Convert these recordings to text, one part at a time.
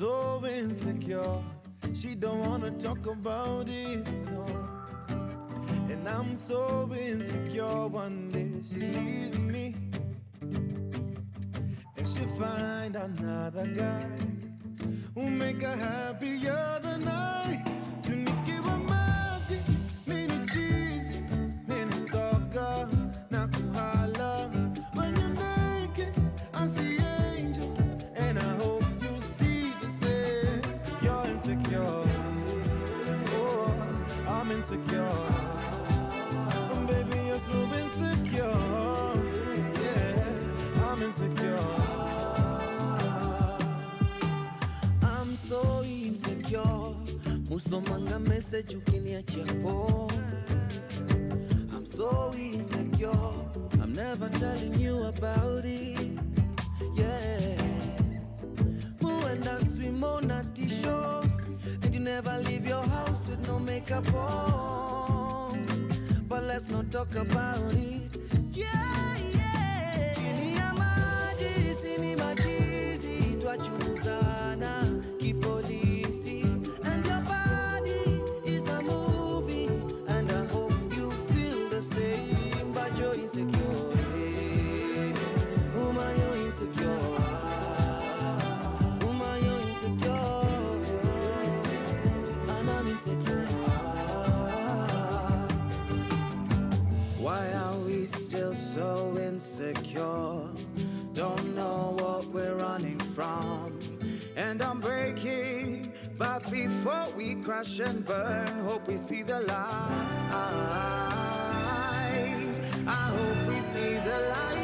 so insecure. She don't wanna talk about it, no. And I'm so insecure. One day she leaves me, and she find another guy who make her happier than I. Tunikiwa maji, mini cheesy, mini stalker, na kuhala. When you're naked, I see angels, and I hope you see the same. You're insecure, oh, I'm insecure. Baby, you're so insecure, yeah, I'm insecure. I'm so insecure. Musomanga message ukiniachia phone. I'm so insecure. I'm never telling you about it. Yeah. Muenda swim on a t-shirt, and you never leave your house with no makeup on. But let's not talk about it. Yeah, yeah. Chini ya maji, sini machizi, twachunguzana kipolisi. And your body is a movie, and I hope you feel the same. But you're insecure, yeah. Woman, you're insecure. Woman, you're insecure. And I'm insecure. Why are we still so insecure? Don't know what we're running from. And I'm breaking, but before we crash and burn, hope we see the light. I hope we see the light.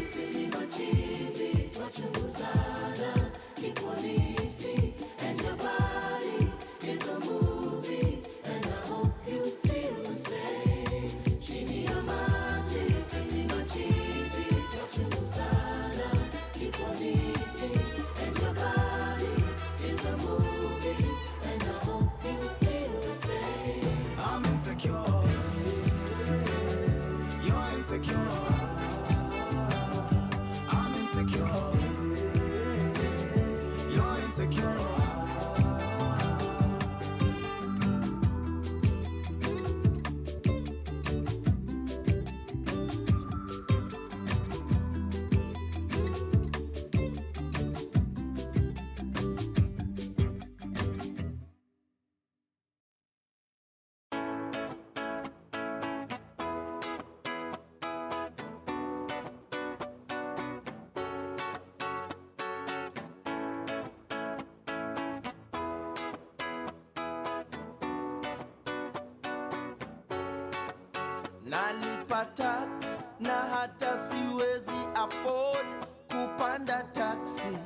Cinema cheesy, twachunguzana kipolisi, and your body is a movie, and I hope you feel the same. Chini ya maji, cinema cheesy, twachunguzana kipolisi, and your body is a movie, and I hope you feel the same. I'm insecure. You're insecure. I'm insecure. You're insecure. Nalipa tax na hata siwezi afford kupanda taxi.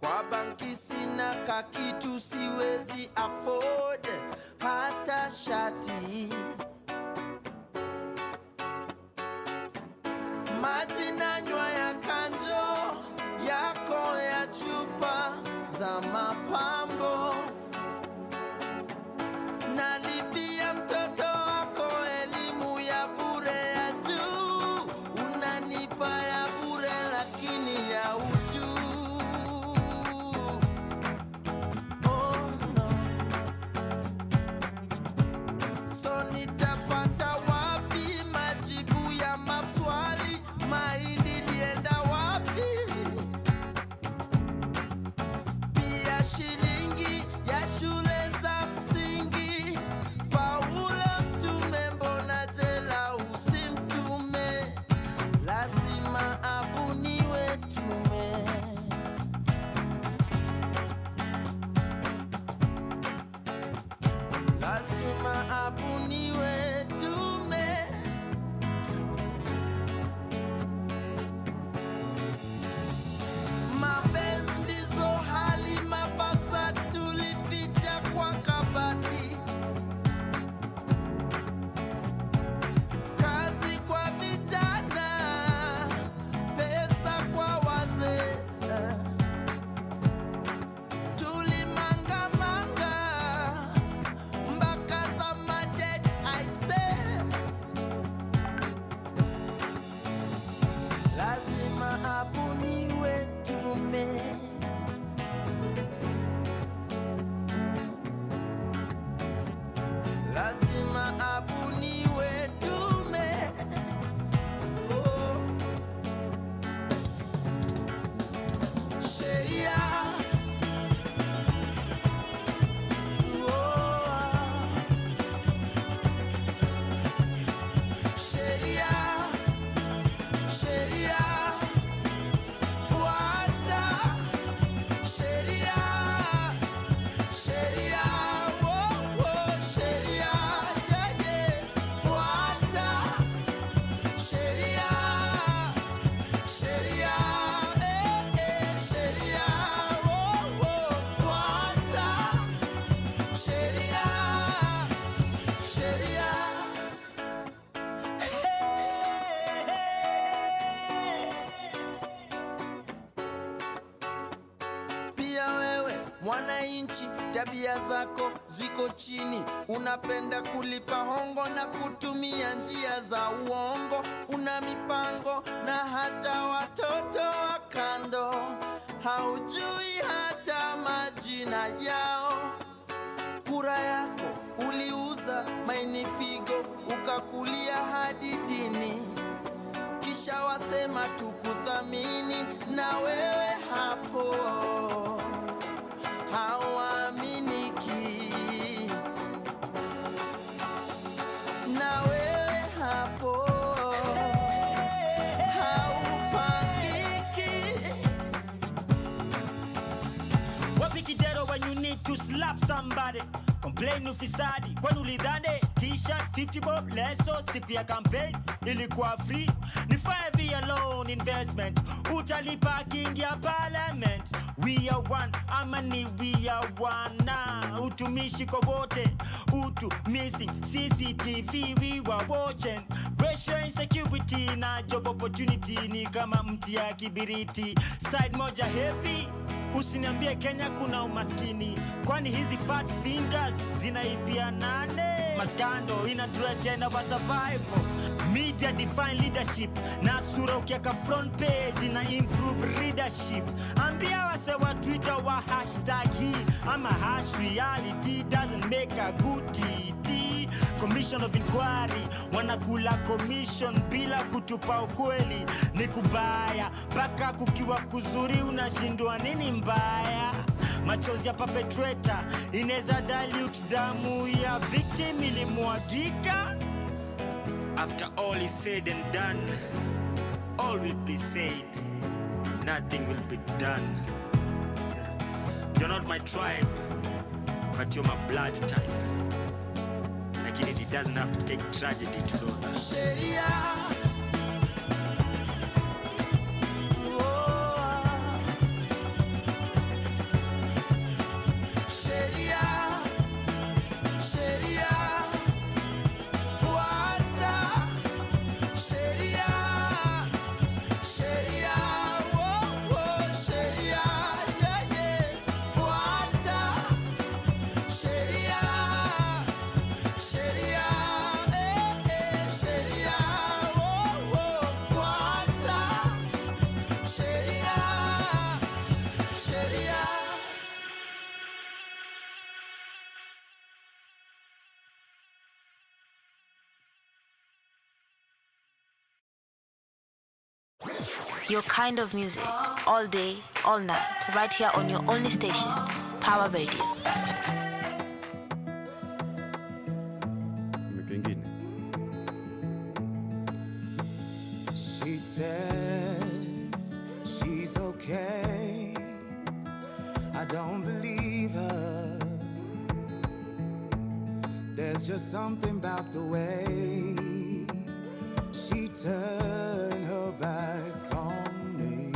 Kwa banki sina kakitu, siwezi afford hata shati. Maji nanywa ya kanjo yako ya chupa za mapambo. Nalipia mtoto wako elimu ya bure ya juu. Unanipa ya bure lakini ya utu. Oh no. So nitapata wapi majibu ya maswali? My Mwananchi, tabia zako ziko chini, unapenda kulipa hongo na kutumia njia za uongo. Una mipango na hata watoto wa kando, haujui hata majina yao. Kura yako uliuza maini figo, ukakulia hadi dini, kisha wasema tukuthamini, na wewe hapo hauaminiki, na wewe hapo haupangiki. Wapi kidero when you need to slap somebody? Complain ufisadi kwani ulidhani t-shirt 50 bob leso siku ya campaign ilikuwa free? Ni 5 year loan investment utalipa kingi ya parliament. We are one, amani we are one. Na utumishi kwa wote, utu missing CCTV we were watching. Racial insecurity na job opportunity ni kama mti ya kibiriti. Side moja heavy, usiniambie Kenya kuna umaskini, kwani hizi fat fingers zinaibia nane? Maskando inatuletea wa survival. Media define leadership, na sura ukiaka front page na improve readership. Ambia wase wa Twitter wa hashtag hii ama hash reality doesn't make a good TT. Commission of inquiry wanakula commission bila kutupa ukweli. Ni kubaya baka kukiwa kuzuri, unashindwa nini mbaya? Machozi ya perpetrator ineza dilute damu ya victim ilimwagika. After all is said and done, all will be said, nothing will be done. You're not my tribe, but you're my blood type. Like it doesn't have to take tragedy to know that. Sheria, Your kind of music, all day, all night, right here on your only station, Pawa Radio. she says she's okay. I don't believe her. There's just something about the way she turned her back on me.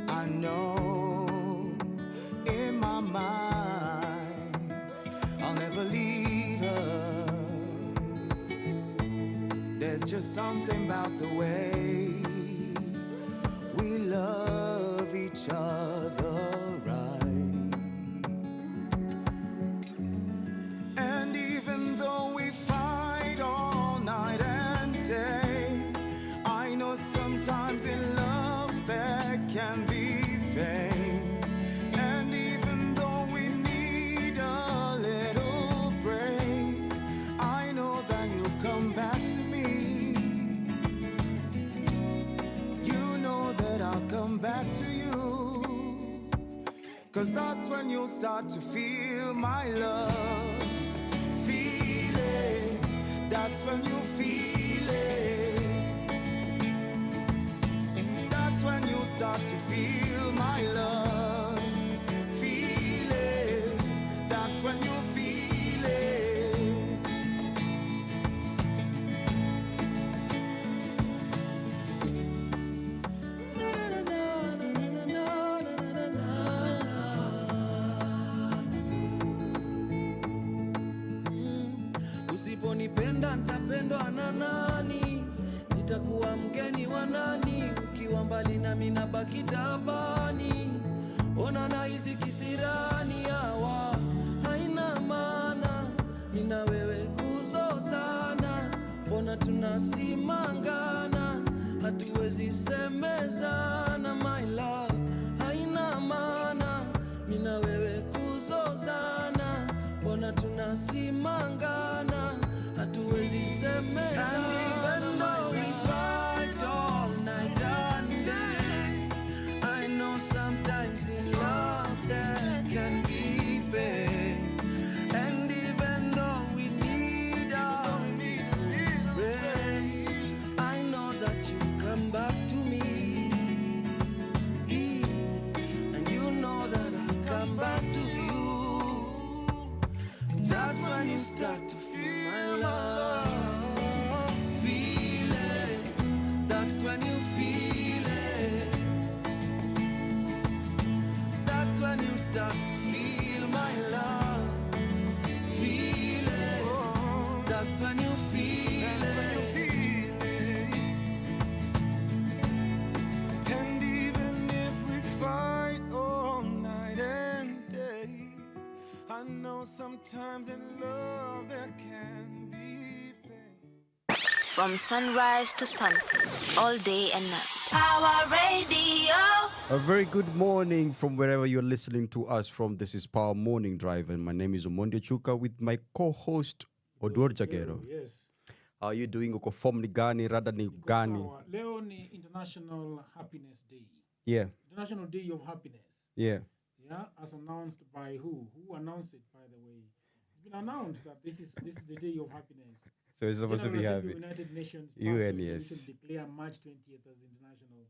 I know in my mind I'll never leave her. There's just something about the way we love each other. Back to you, 'cause that's when you'll start to feel my love. Feel it, that's when you feel it. That's when you'll start to feel my love. Feel it, that's when you feel it. Usiponipenda nitapendwa na nani? nitakuwa mgeni wa nani? Ukiwa mbali na mimi nabaki tabani. Ona nahisi kisirani hawa, haina maana mimi na wewe kuzozana. Mbona tunasimangana, hatuwezi semezana my love. Haina maana mimi na wewe kuzozana. Mbona tunasimangana, hatuwezi semezana. And even though we fight all night and day, I know sometimes in love there can be pain. And even though we need our rain, I know that you come back to me. And you know that I come back to you. That's when you start to feel my love. Feel it. That's when you feel it. That's when you start to feel my love. Feel it. That's when you feel it. And even if we fight all night and day, I know sometimes in love there can be pain. From sunrise to sunset, all day and night. Power Radio. A very good morning from wherever you're listening to us from. This is Power Morning Drive, and my name is Omonde Chuka with my co-host Oduor Jagero. Yes. How are you doing? Uko form ni gani? Rada ni gani? Sawa. Leo ni International Happiness Day. Yeah, International Day of Happiness. yeah. Yeah, as announced by who? Who announced it, by the way? It's been announced that this is the Day of Happiness. So it's supposed to be General happy. Assembly, United Nations UN, passed a yes. resolution to declare March 20th as the International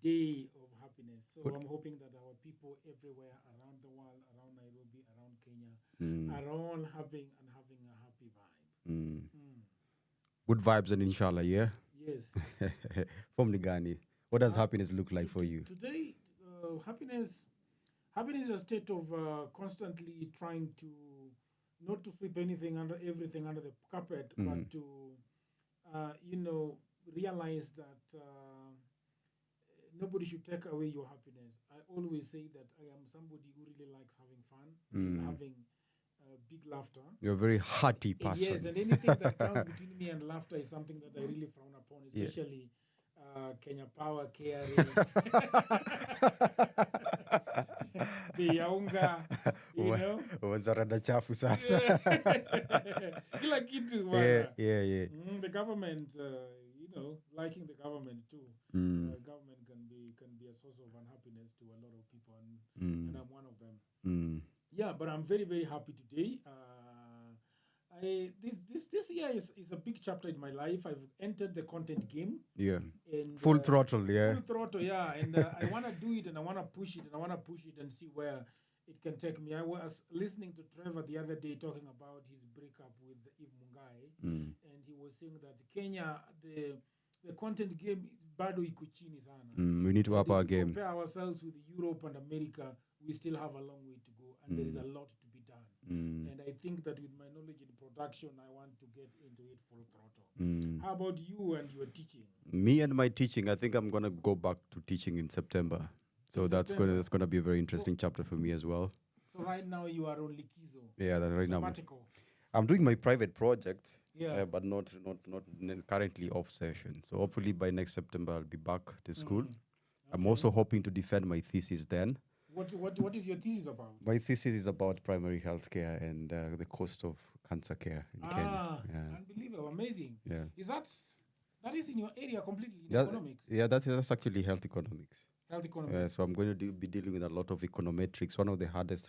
Day of Happiness. So I'm hoping that our people everywhere around the world, around Nairobi, around Kenya, are all having a happy vibe. Good vibes and inshallah, yeah? Yes. Form ni gani? What does happiness look like for you? Today, happiness is a state of constantly trying to not to sweep everything under the carpet, but to realize that nobody should take away your happiness. I always say that I am somebody who really likes having fun, having big laughter. You're a very hearty person. Yes, and anything that comes between me and laughter is something that I really frown upon, especially Kenya Power, KRA, the Yaunga, you know. Wanzarada chafu sasa. Kila kitu, Yeah. the government, liking the government too. Government can be a source of unhappiness to a lot of people, and I'm one of them. Yeah, but I'm very, very happy today. This year is a big chapter in my life. I've entered the content game. Yeah. And, Full throttle, yeah. Full throttle, yeah. And I want to do it, and I want to push it, and see where it can take me. I was listening to Trevor the other day talking about his breakup with Eve Mungai, and he was saying that Kenya, the content game, bado iko chini sana. We need to up our If we game. compare ourselves with Europe and America, we still have a long way to go, and there is a lot to be done. And I think that with my knowledge in production, I want to get into it full throttle. How about you and your teaching? Me and my teaching, I think I'm gonna go back to teaching in September. So that's gonna be a very interesting chapter for me as well. So right now you are on Likizo. Yeah, that right now Sabbatical. I'm doing my private project, Yeah. but not currently off session. So hopefully by next September I'll be back to school. I'm also hoping to defend my thesis then. What is your thesis about? My thesis is about primary health care and the cost of cancer care in Kenya. Yeah. Unbelievable, amazing. Yeah. That is in your area completely, in That- economics, Yeah, that's actually health economics. health economics. So I'm going to be dealing with a lot of econometrics, one of the hardest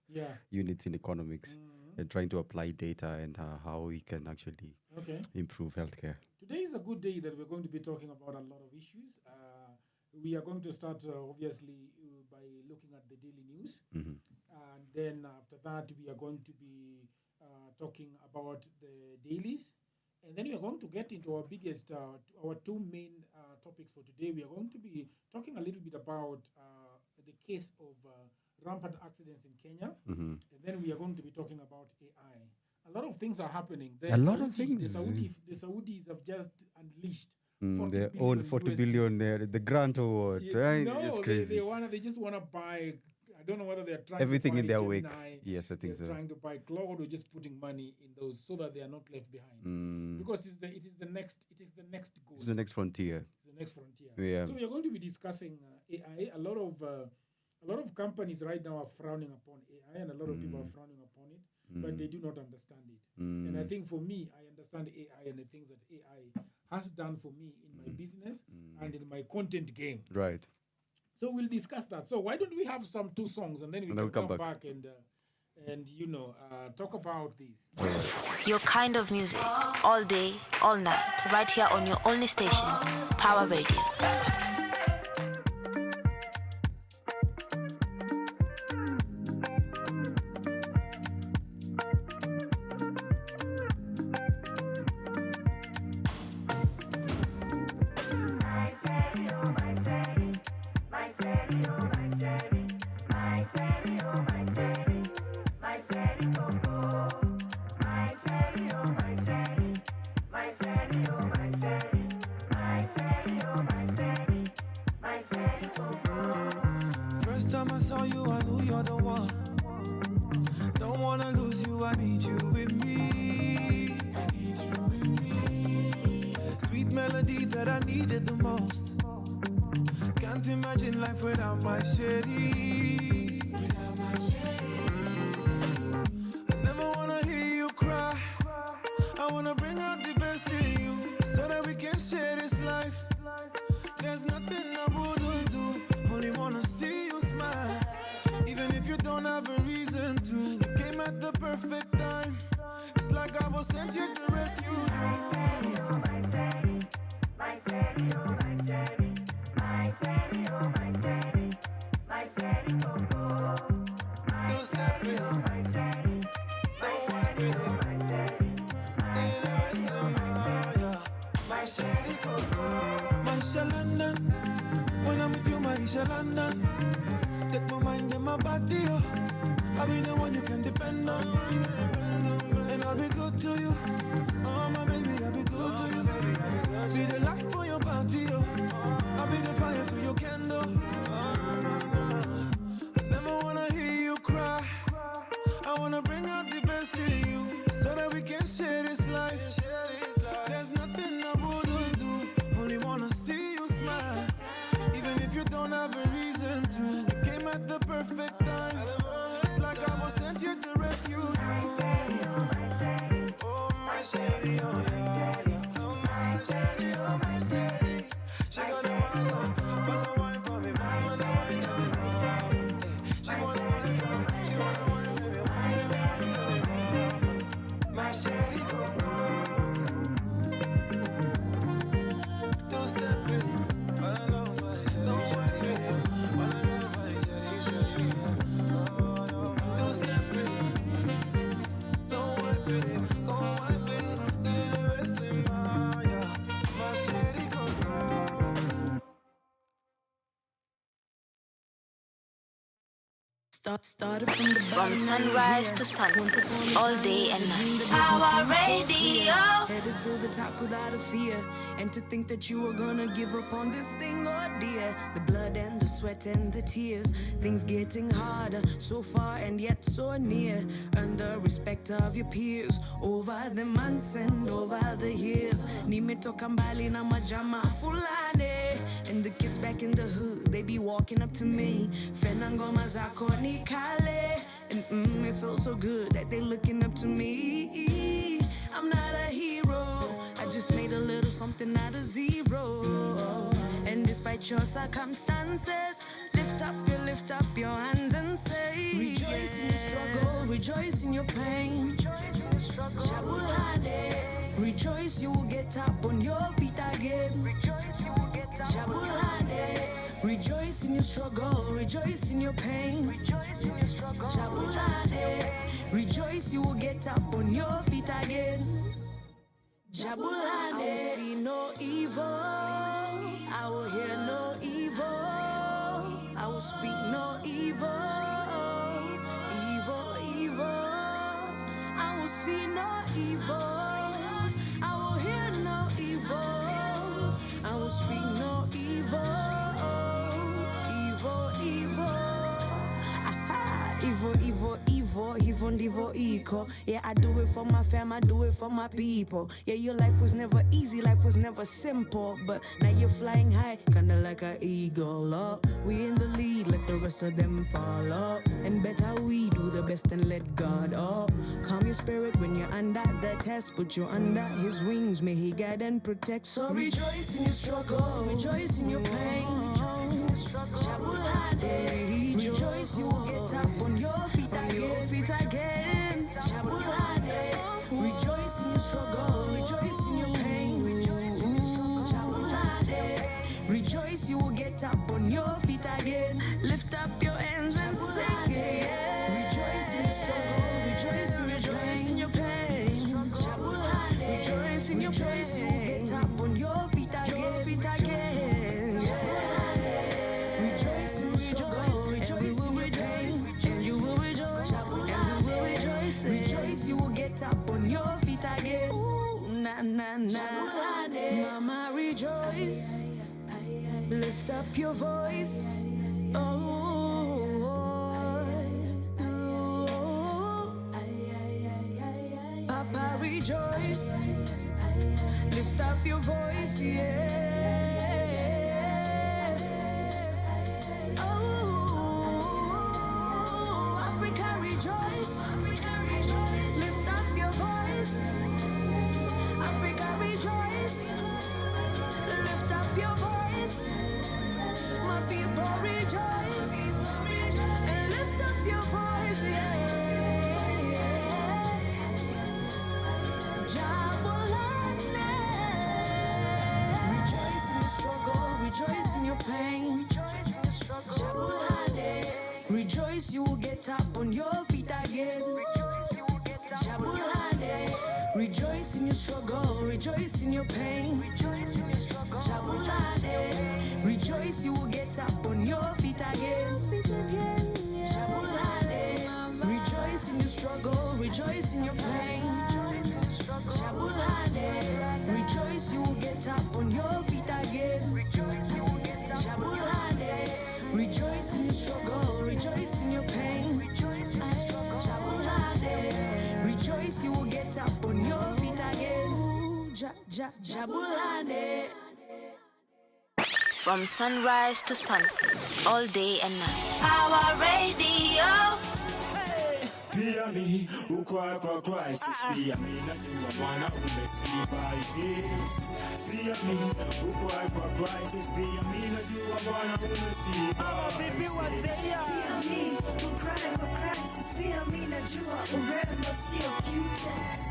Yeah. units in economics, and trying to apply data and how we can actually Okay. improve healthcare. Today is a good day that we're going to be talking about a lot of issues. We are going to start, obviously, by looking at the daily news. And then after that, we are going to be talking about the dailies. And then we are going to get into our biggest, our two main topics for today. We are going to be talking a little bit about the case of rampant accidents in Kenya. And then we are going to be talking about AI. A lot of things are happening. The A lot of things. The Saudis have just unleashed Their own 40 billion, the grant award. Right? No, It's they crazy. they just want to buy. I don't know whether they're trying Everything to in buy their wake. Gemini, Yes, I think they're so. trying to buy Cloud, or just putting money in those so that they are not left behind. Because it is the next goal. It's the next frontier. It's the next frontier. Yeah. So we are going to be discussing AI. A lot of companies right now are frowning upon AI, and a lot of people are frowning upon it, but they do not understand it. And I think for me, I understand AI and the things that AI has done for me in my business and in my content game. Right. So we'll discuss that. So why don't we have some 2 songs, and then we can come back and talk about this. Your kind of music, all day, all night, right here on your only station, Power Radio. First time I saw you, I knew you're the one. Don't wanna lose you, I need you with me. I need you with me. Sweet melody that I needed the most. Can't imagine life without my Sherry. I never wanna hear you cry. I wanna bring out the best in you so that we can share this life. There's nothing I wouldn't do. Only wanna see you smile. Even if you don't have a reason to. You came at the perfect time. It's like I was sent here to rescue you. Don't step with it. Don't walk with it. In the rest of my shady coco. My London. When I'm with you, my London. Take my mind and my body, oh. I'll be the one you can depend on. And I'll be good to you. Oh, my baby, I'll be good to you. Be the light for your body, oh. I'll be the fire to your candle. I never wanna hear you cry. I wanna bring out the best in you so that we can share this life. There's nothing I wouldn't do. Only wanna see you smile. Even if you don't have a reason to. You came at the perfect time. It's like I was sent here to rescue you. Oh my shady, oh yeah, yeah. Oh my shady, oh my shady. She gonna wine, pass a wine for me, mama, the wine for me, mama. She wanna wine for me, she wanna wine, baby, wine for me, mama. My shady coco. Don't step with me, I don't know my shady. Don't walk with me, I don't know my shady, shady. Oh no, don't step with me, don't walk with me, go walk with me. In the rest of my shady coco. Started from the From bottom, sunrise to sunset, all day and night. Power Radio. headed to the top without a fear. And to think that you were gonna give up on this thing, oh dear. The blood and the sweat and the tears, things getting harder, so far and yet so near. Earn the respect of your peers over the months and over the years. Nimetoka mbali na majama fulani. And the kids back in the hood, they be walking up to me. Fena ngoma zako ni kale. And it feels so good that they looking up to me. I'm not a hero, I just made a little something out of zero. And despite your circumstances, lift up your hands and say, rejoice in your struggle, rejoice in your pain. Jabulane, rejoice you will get up on your feet again. Jabulane, rejoice in your struggle, rejoice in your pain. Jabulane, rejoice you will get up on your feet again. Jabulane, I will see no evil, I will hear no evil, I will speak no evil, evil. I will see no evil, I will hear no evil, equal. Yeah, I do it for my fam, I do it for my people. Yeah, your life was never easy, life was never simple. But now you're flying high, kinda like an eagle. Oh, we in the lead, let the rest of them follow. And better we do the best and let God. Oh, calm your spirit when you're under the test. Put you under his wings, may he guide and protect. So rejoice in your struggle, rejoice in your pain. Chabulade, rejoice, you will get up on your feet again. Chabulade, rejoice in your struggle, rejoice in your pain. Chabulade, rejoice, you will get up on your feet again. Lift up your hands and sing it. Rejoice in your struggle, rejoice in your pain. Chabulade, rejoice in your pain. You will get up on your feet again. Rejoice in your struggle, rejoice in your pain, and you will rejoice, and we will rejoice. Rejoice, you will get up on your feet again. Ooh, na na na, mama rejoice. Lift up your voice. Papa rejoice. Lift up your voice, yeah. Africa rejoice. Lift up your voice. Africa rejoice. Lift up your voice. My people rejoice. And lift up your voice, yeah. Jabulane. Rejoice in your struggle, rejoice in your pain. Jabulane. Rejoice, you will get up on your feet again. Jabulane. Rejoice in your struggle, rejoice in your pain. Jabulane. Rejoice, you will get up on your feet again. Jabulane. Rejoice in your struggle, rejoice in your pain. Jabulane. Rejoice, you will get up on your feet again. Jabulane. Rejoice in your struggle, rejoice in your pain. Jabulane. Rejoice, you will get up on your feet again. Jabulane. From sunrise to sunset, all day and night. Power Radio. Pia mi ukwa kwa crisis. Pia mi najua Bwana umesiba ISIS. Pia mi ukwa kwa crisis. Pia mi najua Bwana umesiba ISIS. Pia mi ukwa kwa crisis. Pia mi najua urembo sio cuteness.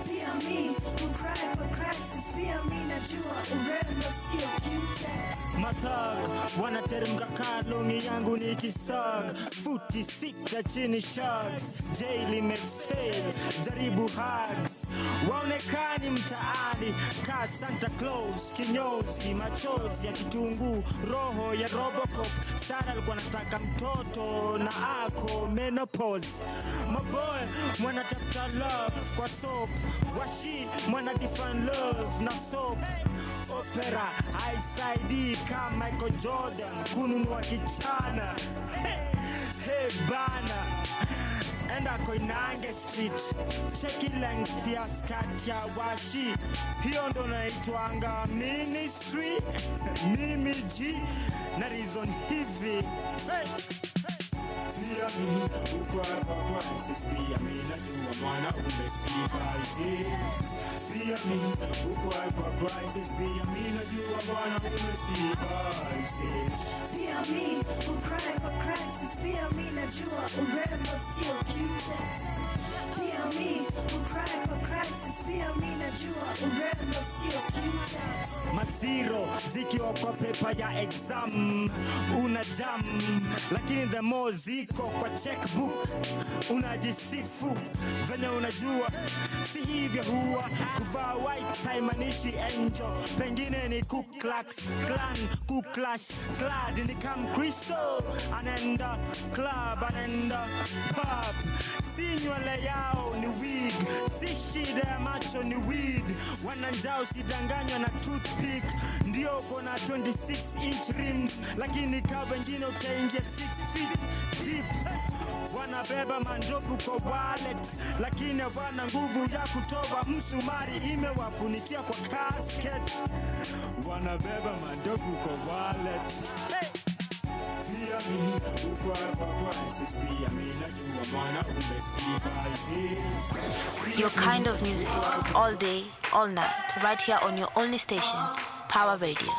Pia mi ukwa kwa crisis. Pia mi najua urembo sio cuteness. Matag, wanateremka kalongi yangu ni kisag. Futi sita chini sharks. Jail imefail, jaribu hugs. Waonekani mtaani, ka Santa Claus. Kinyozi, machozi ya kitunguu, roho ya Robocop. Sara alikuwa anataka mtoto na ako menopause. Maboy, wanatafuta love kwa soap. Washi, wana define love na soap. Opera, ISID kama Michael Jordan, kununua kichana. Hey bana, enda Koinange Street, cheki length ya skirt ya Washi. Hiyo ndo naitwanga ministry. Mimi G na reason hivi. Pia mi ukwa kwa crisis. Pia mi najua Bwana umesiba ISIS. Pia mi ukwa kwa crisis. Pia mi najua Bwana umesiba ISIS. Pia mi ukwa kwa crisis. Pia mi najua urembo sio cuteness. Pia mi ukwa kwa crisis. Pia mi najua urembo sio cuteness. Maziro zikiwa kwa pepa ya exam una jam, lakini the more ziko kwa checkbook unajisifu venye unajua si hivyo huwa kuvaa white haimaanishi angel, pengine ni Ku Klux Klan, Ku Klux Klad ni kama Kristo, anaenda club, anaenda pub, si nywele yao ni wig, si shida ya macho ni weed, wananjao usidanganywa na toothpick, ndio kona 26 inch rims, lakini ka wengine utaingia 6 feet deep. Wanabeba mandovu kwa wallet, lakini wana nguvu ya kutoa msumari, imewafunikia kwa casket. Wanabeba mandovu kwa wallet. Hey! Pia mi ukwa kwa crisis, pia mi najua maana umesiba hizi. Your kind of music, all day, all night, right here on your only station, Power Radio.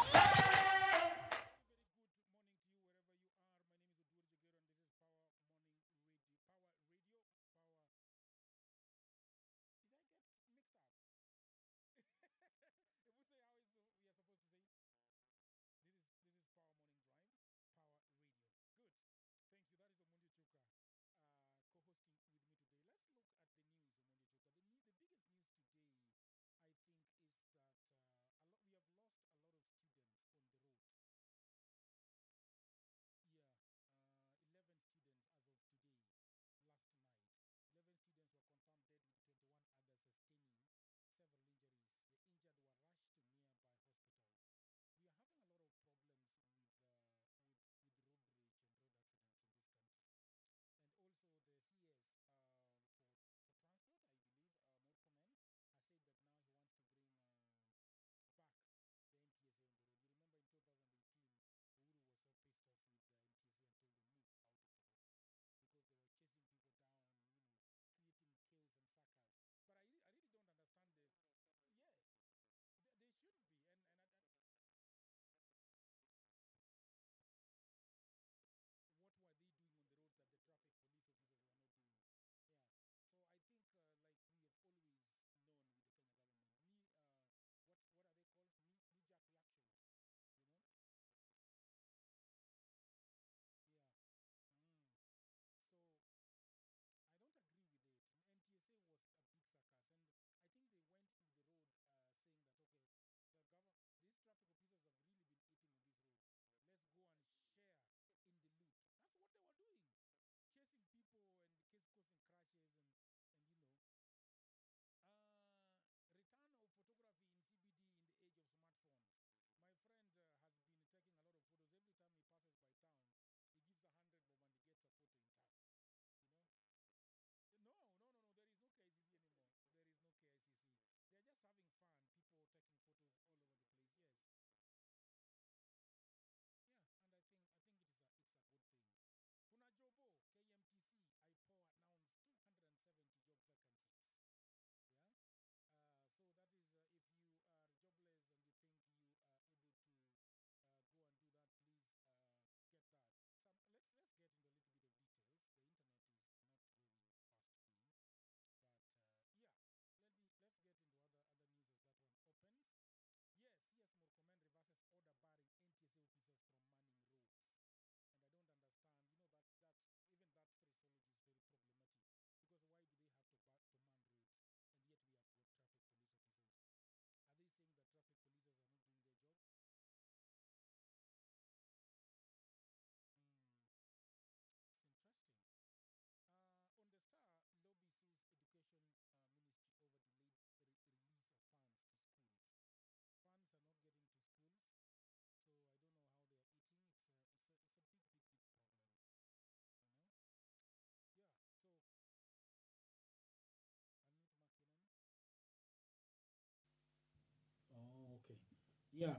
Yeah.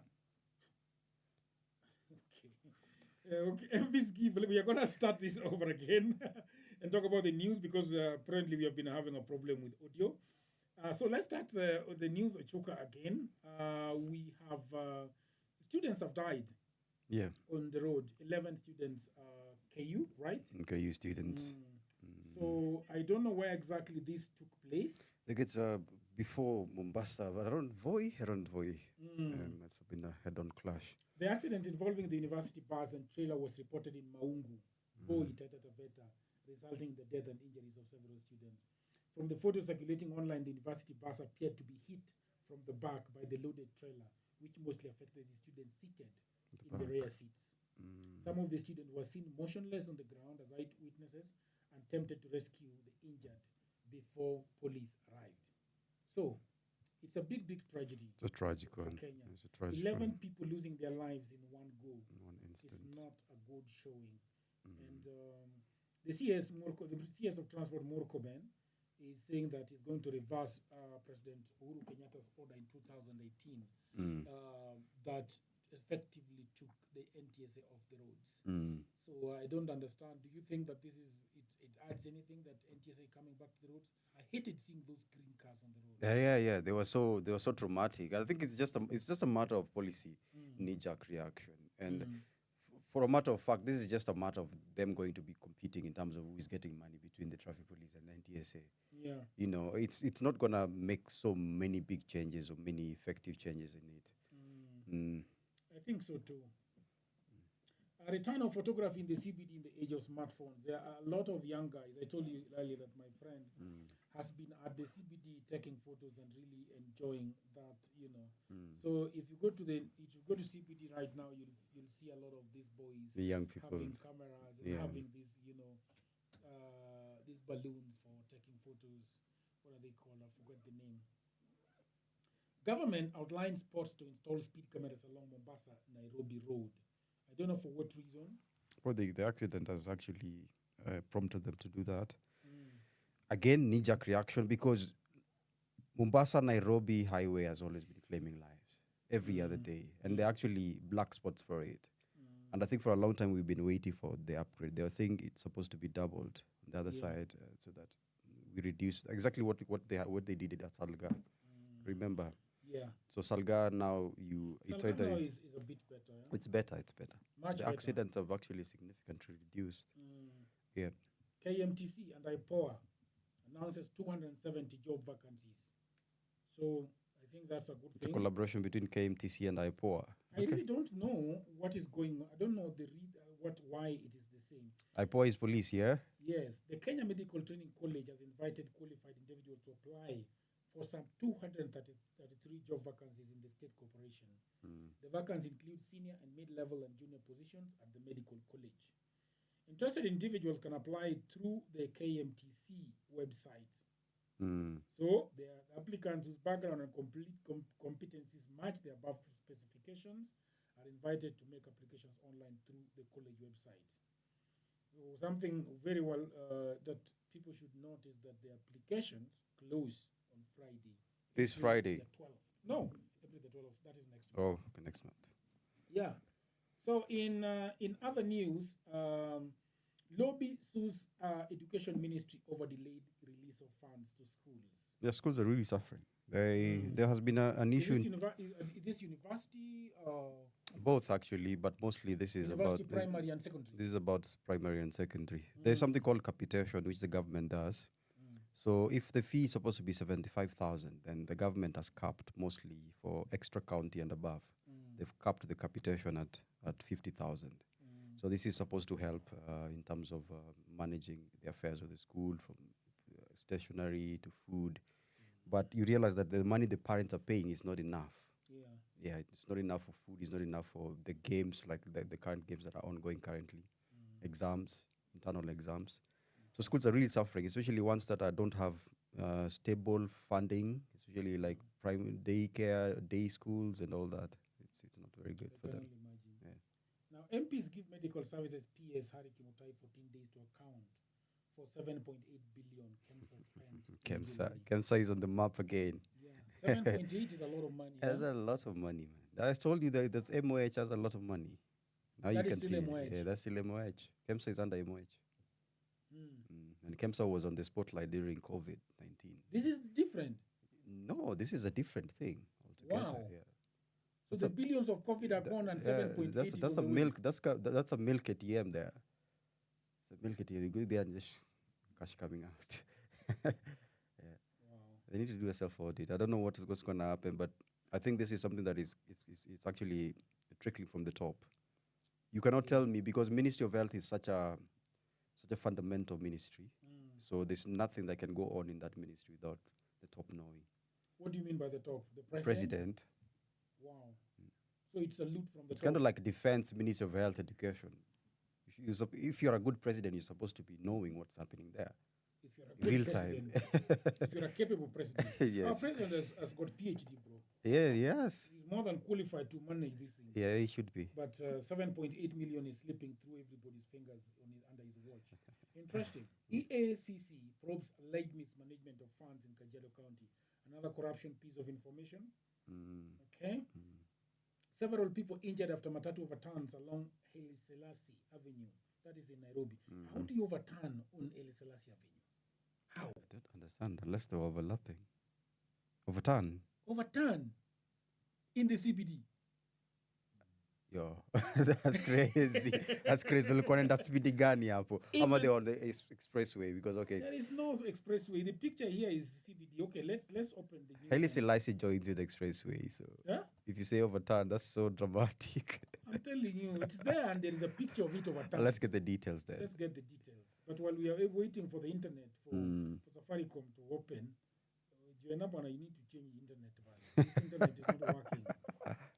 Okay. We are gonna start this over again and talk about the news because apparently we have been having a problem with audio. So let's start the news, Chuka, again. We have students have died. Yeah. On the road. 11 students, KU, right? KU students. So I don't know where exactly this took place. I think it's before Mombasa, but around Voi. It's been a head-on clash. The accident involving the university bus and trailer was reported in Maungu, Voi, Taita Taveta, resulting in the death and injuries of several students. From the photos circulating online, the university bus appeared to be hit from the back by the loaded trailer, which mostly affected the students seated in the rear seats. Some of the students were seen motionless on the ground as eyewitnesses and attempted to rescue the injured before police arrived. So, it's a big, big tragedy. It's a tragic for one. Kenya. It's a tragic 11 one. people losing their lives in one go. In one It's instant. not a good showing. And the CS of Transport Murkomen is saying that he's going to reverse President Uhuru Kenyatta's order in 2018 that effectively took the NTSA off the roads. So I don't understand. Do you think that this is it adds anything that NTSA coming back to the roads? I hated seeing those green cars on the road. Yeah. They were so traumatic. I think it's just a matter of policy, knee-jerk reaction, and for a matter of fact, this is just a matter of them going to be competing in terms of who is getting money between the traffic police and NTSA. Yeah. You know, it's not gonna make so many big changes or many effective changes in it. I think so too. A return of photography in the CBD in the age of smartphones. There are a lot of young guys. I told you earlier that my friend has been at the CBD taking photos and really enjoying that, you know. So if you go to CBD right now, you'll see a lot of these boys, The young people. having cameras and having these, these balloons for taking photos. What are they called? I forgot the name. Government outlines spots to install speed cameras along Mombasa-Nairobi Road. I don't know for what reason. Well, the accident has actually prompted them to do that. Again, knee-jerk reaction, because Mombasa-Nairobi highway has always been claiming lives every other day, and there are actually black spots for it. And I think for a long time we've been waiting for the upgrade. They were saying it's supposed to be doubled on the other side, so that we reduce exactly what they did at Salga. Remember? Yeah. So Salga now it's either Salga now is a bit better. Yeah? it's better. Much The better. accidents have actually significantly reduced. Yeah. KMTC and Pawa announces 270 job vacancies. So I think that's a good It's a thing. collaboration between KMTC and IPOA. I really don't know what is going on. I don't know why it is the same. IPOA is police, yeah? Yes, the Kenya Medical Training College has invited qualified individuals to apply for some 233 job vacancies in the state corporation. The vacancies include senior and mid-level and junior positions at the medical college. Interested individuals can apply through the KMTC website. So the applicants whose background and competencies match the above specifications are invited to make applications online through the college website. So something very well that people should note is that the applications close on Friday. This April Friday? The 12th. No, April the 12th. That is next week. Oh, okay, next month. Yeah. So in other news, Lobby sues Education Ministry over delayed release of funds to schools. The schools are really suffering. There has been an Is issue this, in is this university or both, actually, but mostly this is university about primary and secondary? this is about primary and secondary. There's something called capitation, which the government does. So if the fee is supposed to be 75,000, then the government has capped mostly for extra county and above. They've capped the capitation at 50,000. So this is supposed to help in terms of managing the affairs of the school, from stationery to food. But you realize that the money the parents are paying is not enough. Yeah, it's not enough for food. It's not enough for the games, like the current games that are ongoing currently, exams, internal exams. So schools are really suffering, especially ones that don't have stable funding, especially like primary daycare, day schools, and all that. It's not very good for them. Yeah. Now, MPs give medical services PS Harry Kimutai 14 days to account for 7.8 billion KEMSA spent. KEMSA is on the map again. Yeah, 7.8 is a lot of money. That's a lot of money, man. I told you that MOH has a lot of money. Now That you is can still see. MOH. Yeah, that's still MOH. KEMSA is under MOH. And KEMSA was on the spotlight during COVID-19. This is different. No, this is a different thing altogether. Wow. Yeah. So the billions of COVID are gone and 7.8 is that's on a the milk. way. That's a milk ATM there. It's a milk ATM. You go there and just cash coming out. Wow. They need to do a self-audit. I don't know what's going to happen, but I think this is something that it's actually trickling from the top. You cannot tell me, because Ministry of Health is such a fundamental ministry. So there's nothing that can go on in that ministry without the top knowing. What do you mean by the top? The president? President. Wow. So it's a loot from the It's top. kind of like defense, Ministry of Health, Education. If you're a good president, you're supposed to be knowing what's happening there. If you're a good Real time. president, if you're a capable president. Yes. Our president has got PhD, bro. Yeah, yes. He's more than qualified to manage these things. Yeah, he should be. But 7.8 million is slipping through everybody's fingers under his watch. Interesting. EACC probes alleged mismanagement of funds in Kajiado County. Another corruption piece of information. Okay. Several people injured after Matatu overturns along Haile Selassie Avenue. That is in Nairobi. How do you overturn on Haile Selassie Avenue? How? I don't understand unless they're overlapping. Overturn? Overturn in the CBD. Yo, that's crazy. That's crazy. Look, that's speedy gani hapo. Ama they're on the expressway because okay. There is no expressway. The picture here is CBD. Okay, let's open the news. Haile Selassie joins with the expressway. So Yeah? if you say overturn, that's so dramatic. I'm telling you, it's there and there is a picture of it overturned. Let's get the details there. Let's get the details. But while we are waiting for the internet for Safaricom to open, you need to change the internet. This internet is not working.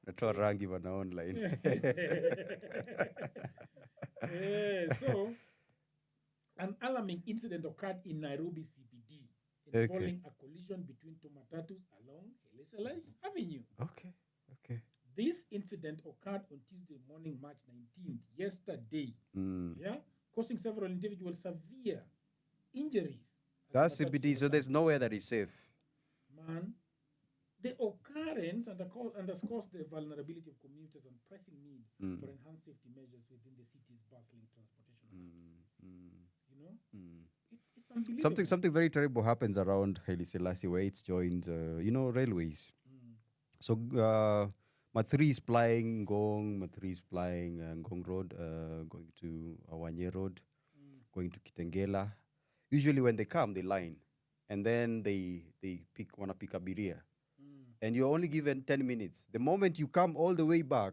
Natoa rangi bana online. So, an alarming incident occurred in Nairobi CBD involving a collision between two matatus along Haile Selassie Avenue. Okay. This incident occurred on Tuesday morning, March 19th, yesterday. Yeah, causing several individuals severe injuries. That's CBD, so there's nowhere that is safe. Man, the occurrence underscores the vulnerability of commuters and pressing need for enhanced safety measures within the city's bustling transportation hubs. You know, it's unbelievable. Something very terrible happens around Haile Selassie where it's joined, railways. So Mat3 is plying Ngong, Mat3 is plying Ngong Road, going to Awanye Road, going to Kitengela. Usually when they come, they line. And then they want to pick abiria. And you're only given 10 minutes. The moment you come all the way back,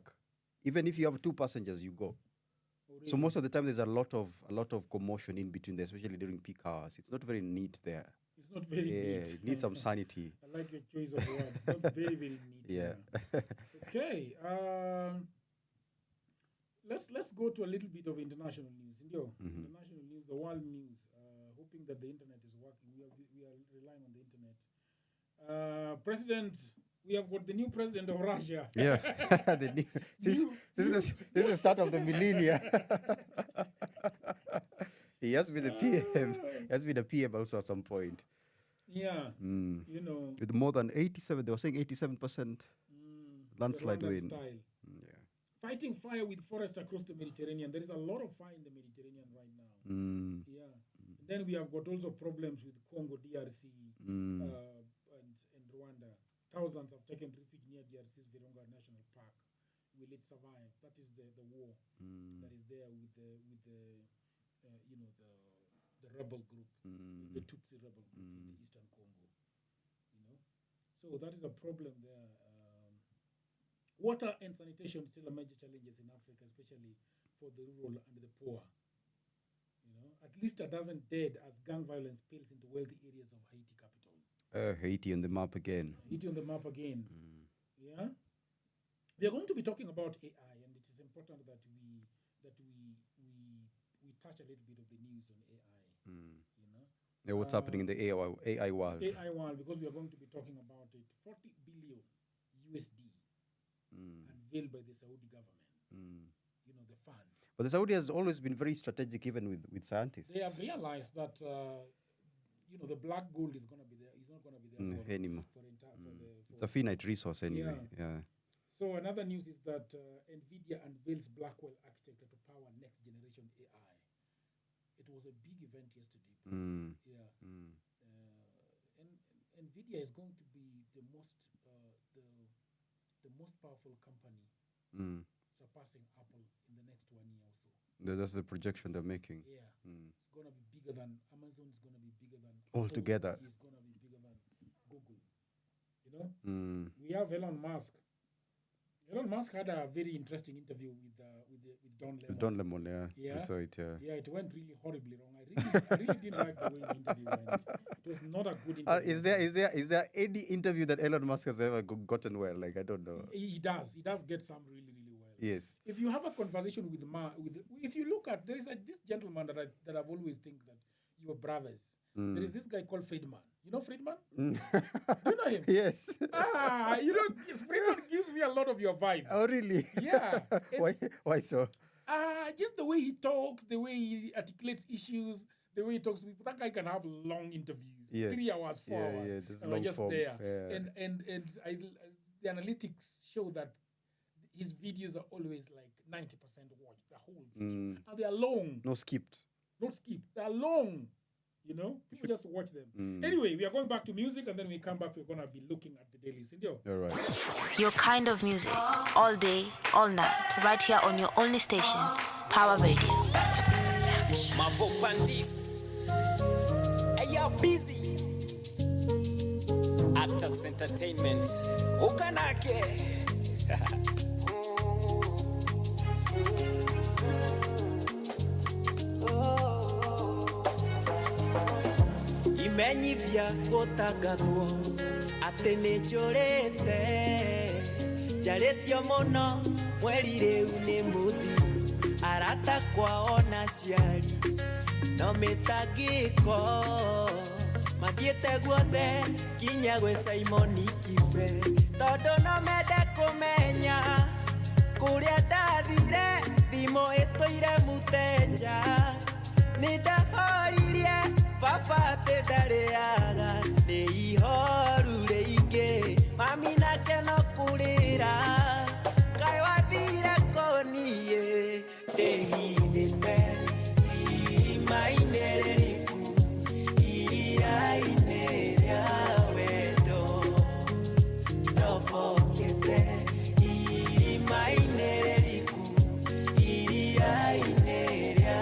even if you have 2 passengers, you go. Really? So most of the time there's a lot of commotion in between there, especially during peak hours. It's not very neat there. It's not very neat. It needs some sanity. I like your choice of words. It's not very, very neat. Yeah. Okay. Let's go to a little bit of international news. International news, the world news. Hoping that the internet is working. We are relying on the internet. We have got the new president of Russia. Yeah. This is the start of the millennia. He has been the PM. He has been the PM also at some point. Yeah. With more than 87, they were saying 87% landslide win. Yeah. Fighting fire with forests across the Mediterranean. There is a lot of fire in the Mediterranean right now. Yeah. And then we have got also problems with Congo, DRC, and Rwanda. Thousands have taken refuge near DRC's Virunga National Park. Will it survive? That is the war that is there with the rebel group, the Tutsi rebel group in the eastern Congo. So that is a problem there. Water and sanitation is still a major challenges in Africa, especially for the rural and the poor. At least a dozen dead as gang violence spills into wealthy areas of Haiti capital. Haiti on the map again. Yeah. We are going to be talking about AI, and it is important that we touch a little bit of the news on AI. Yeah, what's happening in the AI world? AI world, because we are going to be talking about it. 40 billion USD unveiled by the Saudi government. The fund. But the Saudi has always been very strategic, even with scientists. They have realized that the black gold is going to be there. It's not going to be there anymore. It's a finite resource anyway. Yeah. So another news is that NVIDIA unveils Blackwell architecture to power next generation AI. It was a big event yesterday. Yeah. And NVIDIA is going to be the most powerful company, surpassing Apple in the next 1 year or so. That's the projection they're making. Yeah. It's going to be bigger than Amazon. It's going to be bigger than altogether. It's going to be bigger than Google. We have Elon Musk. Elon Musk had a very interesting interview with Don Lemon. Don Lemon, yeah. I saw it, Yeah, it went really horribly wrong. I really didn't like the way the interview went. It was not a good interview. Is there any interview that Elon Musk has ever gotten well? Like, I don't know. He does get some really, really well. Yes. If you have a conversation with if you look at, there is this gentleman that I've always think that you are brothers. There is this guy called Friedman. You know Friedman? You know him? Yes. Friedman gives me a lot of your vibes. Oh, really? Yeah. Why so? Just the way he talks, the way he articulates issues, the way he talks to people. That guy can have long interviews. Yes. 3 hours, 4 hours. Yeah, this and long just form. there. Yeah. And the analytics show that his videos are always like 90% watched, the whole video. And they are long. No skipped. Not skip. They are long. You know, people just watch them. Anyway, we are going back to music, and then we come back. We're gonna be looking at the daily Sindio. All right. Your kind of music, all day, all night, right here on your only station, Power Radio. Mavo Pandis. Hey, you're busy. Actors Entertainment. Ukanake. Imenyithia gũtangathwo atĩ nĩ njũrĩte njarĩtio mũno mweri rĩu nĩ mũthiu arata kwao na ciari no mĩtangĩko mathiĩte guothe kinya gwĩ Simoni Kibe tondũ no mende kũmenya kũrĩa ndathire thimũ ĩtũire mũtenja nĩ ndahoririe Papa te dareaga ne ihoru reige mami nake no kurira kai wathira konie dehidete mainereriku iriaineria wendo tofokete mainereriku iriaineria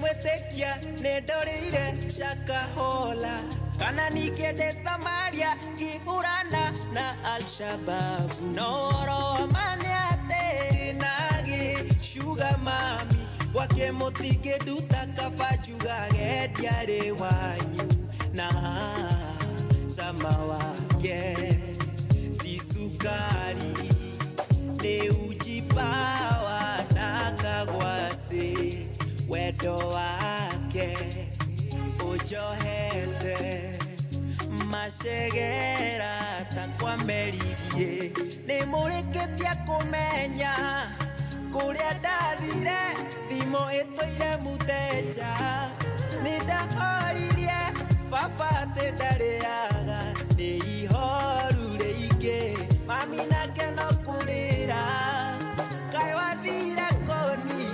Mwetekia nedorire shakahola kana nikede Samaria kihurana na Al-Shabaab noro maniate nagi sugar mami wake motige duta kafajuga gediare wanyu na samawake tisukari ne ujipawa na kagwase wedo wake ujohete mashegera takwa meririe ni murikitia kumenya kuria ndathire thimo itoire muteja ni ndahoririe papa te ndareaga ni ihoru reige mami nake no kurira kai wathire konie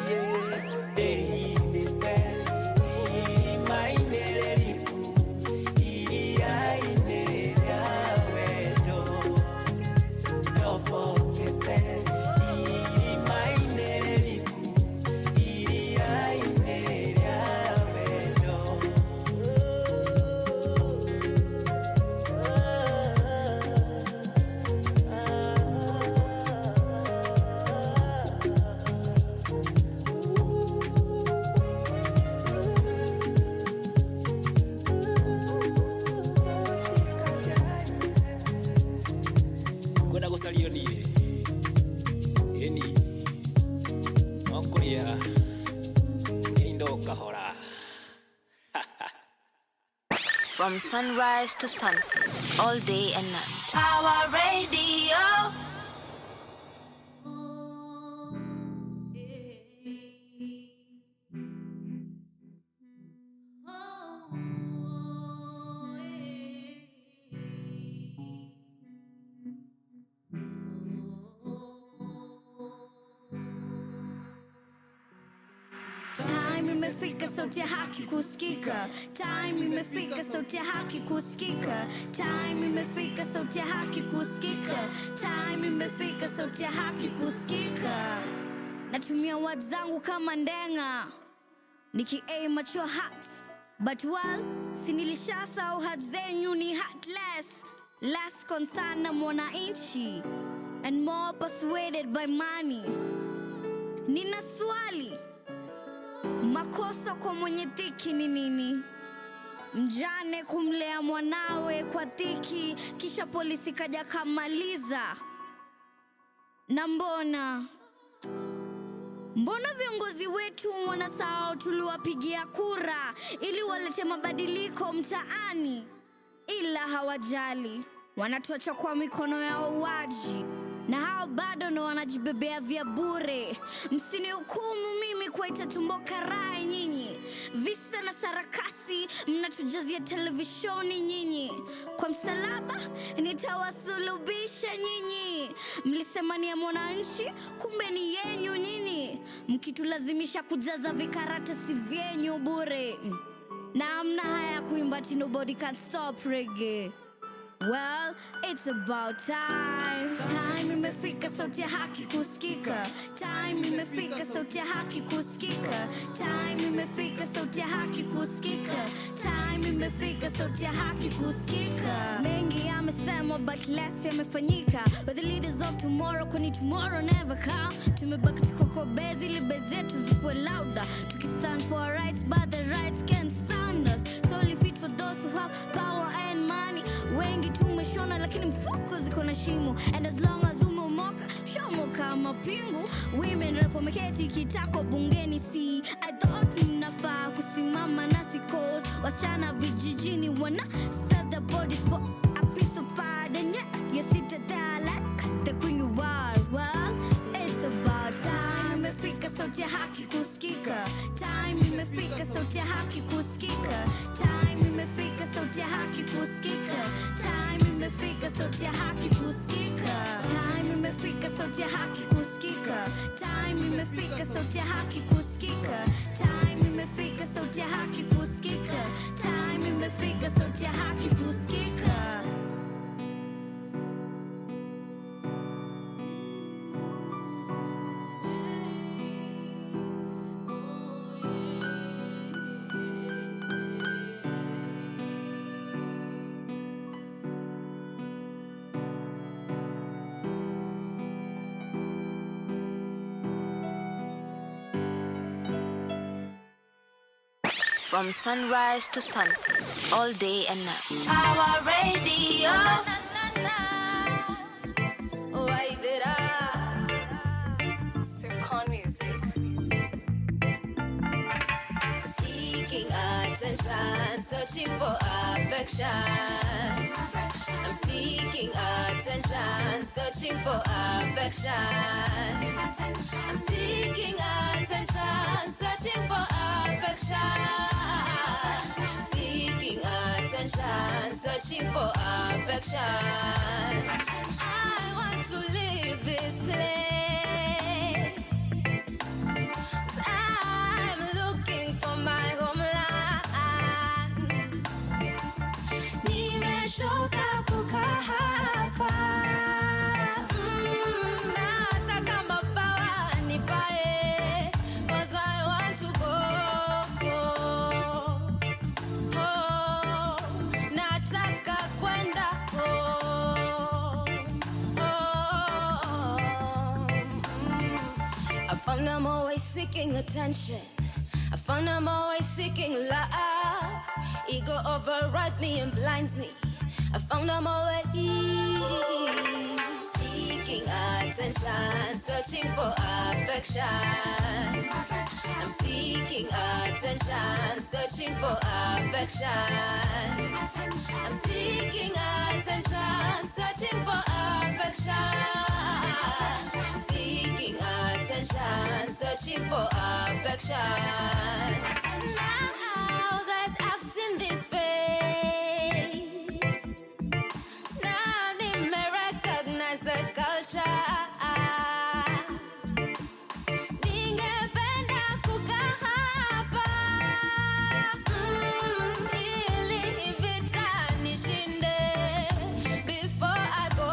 From sunrise to sunset, all day and night. Power Radio. Time imefika, sauti ya haki kusikika. Time imefika, sauti ya haki kusikika. Time imefika, sauti ya haki kusikika. Time imefika, sauti ya haki kusikika. Natumia words zangu kama ndenga. niki-aim at your hearts. But well, sinilishasahau hat zenyu ni heartless. Less concern na mwananchi and more persuaded by money. Nina swali, makosa kwa mwenye dhiki ni nini? Mjane kumlea mwanawe kwa dhiki, kisha polisi kaja kamaliza. Na mbona viongozi wetu wanasahau tuliwapigia kura ili walete mabadiliko mtaani? Ila hawajali, wanatuacha kwa mikono ya wauaji, na hao bado ndo wanajibebea vya bure. Msinihukumu mimi kuita tumbo karai nyinyi. Visa na sarakasi mnatujazia televishoni nyinyi. Kwa msalaba nitawasulubisha nyinyi. Mlisema ni ya mwananchi, kumbe ni yenyu nyinyi. Mkitulazimisha kujaza vikaratasi vyenyu bure. Na amna haya kuimba ati nobody can stop reggae. Well, it's about time. Time imefika sauti ya haki kusikika. Time imefika sauti ya haki kusikika. Time imefika sauti ya haki kusikika. Time imefika sauti ya haki kusikika. Mengi yamesemwa but less yamefanyika. We're the leaders of tomorrow, kwani tomorrow never come. Tumebaki tuko bezi ili bezi zetu zikuwe louder. Tukistand for our rights but the rights can't stand us. So only fit for those who have power and money. Wengi tumeshona lakini mfuko ziko na shimo. And as long as umemoka, shomo kama pingu. Women rap wameketi kitako bungeni si. I thought mnafaa kusimama nasi cause wasichana vijijini wana sell their bodies for a piece of pie. And yet you sit there like the queen you are. Well, it's about time. Imefika sauti ya haki kusikika. Time imefika sauti ya haki kusikika. Time imefika sauti ya haki kusikika. Time imefika sauti ya haki kusikika. Time imefika sauti ya haki kusikika. Time imefika sauti ya haki kusikika. Time imefika sauti ya haki kusikika. Time imefika sauti ya haki kusikika. From sunrise to sunset, all day and night. Our radio. Why did Con music. Seeking attention, searching for affection. I'm seeking attention, searching for affection. I'm seeking attention, searching for affection. Seeking attention, searching for affection. I want to leave this place. 'Cause I'm looking for my homeland. Nimechoka kukaa hapa. Nataka mabawa nipae. 'Cause I want to go. Nataka kwenda I found I'm always seeking attention. I found I'm always seeking love. Ego overrides me and blinds me. I found I'm always seeking attention, searching for affection. I'm seeking attention, searching for affection. I'm seeking attention, searching for affection. Seeking attention, searching for affection. Now that I've seen this face, now they may recognize the culture. Ningependa kukaa hapa, ili vita nishinde before I go.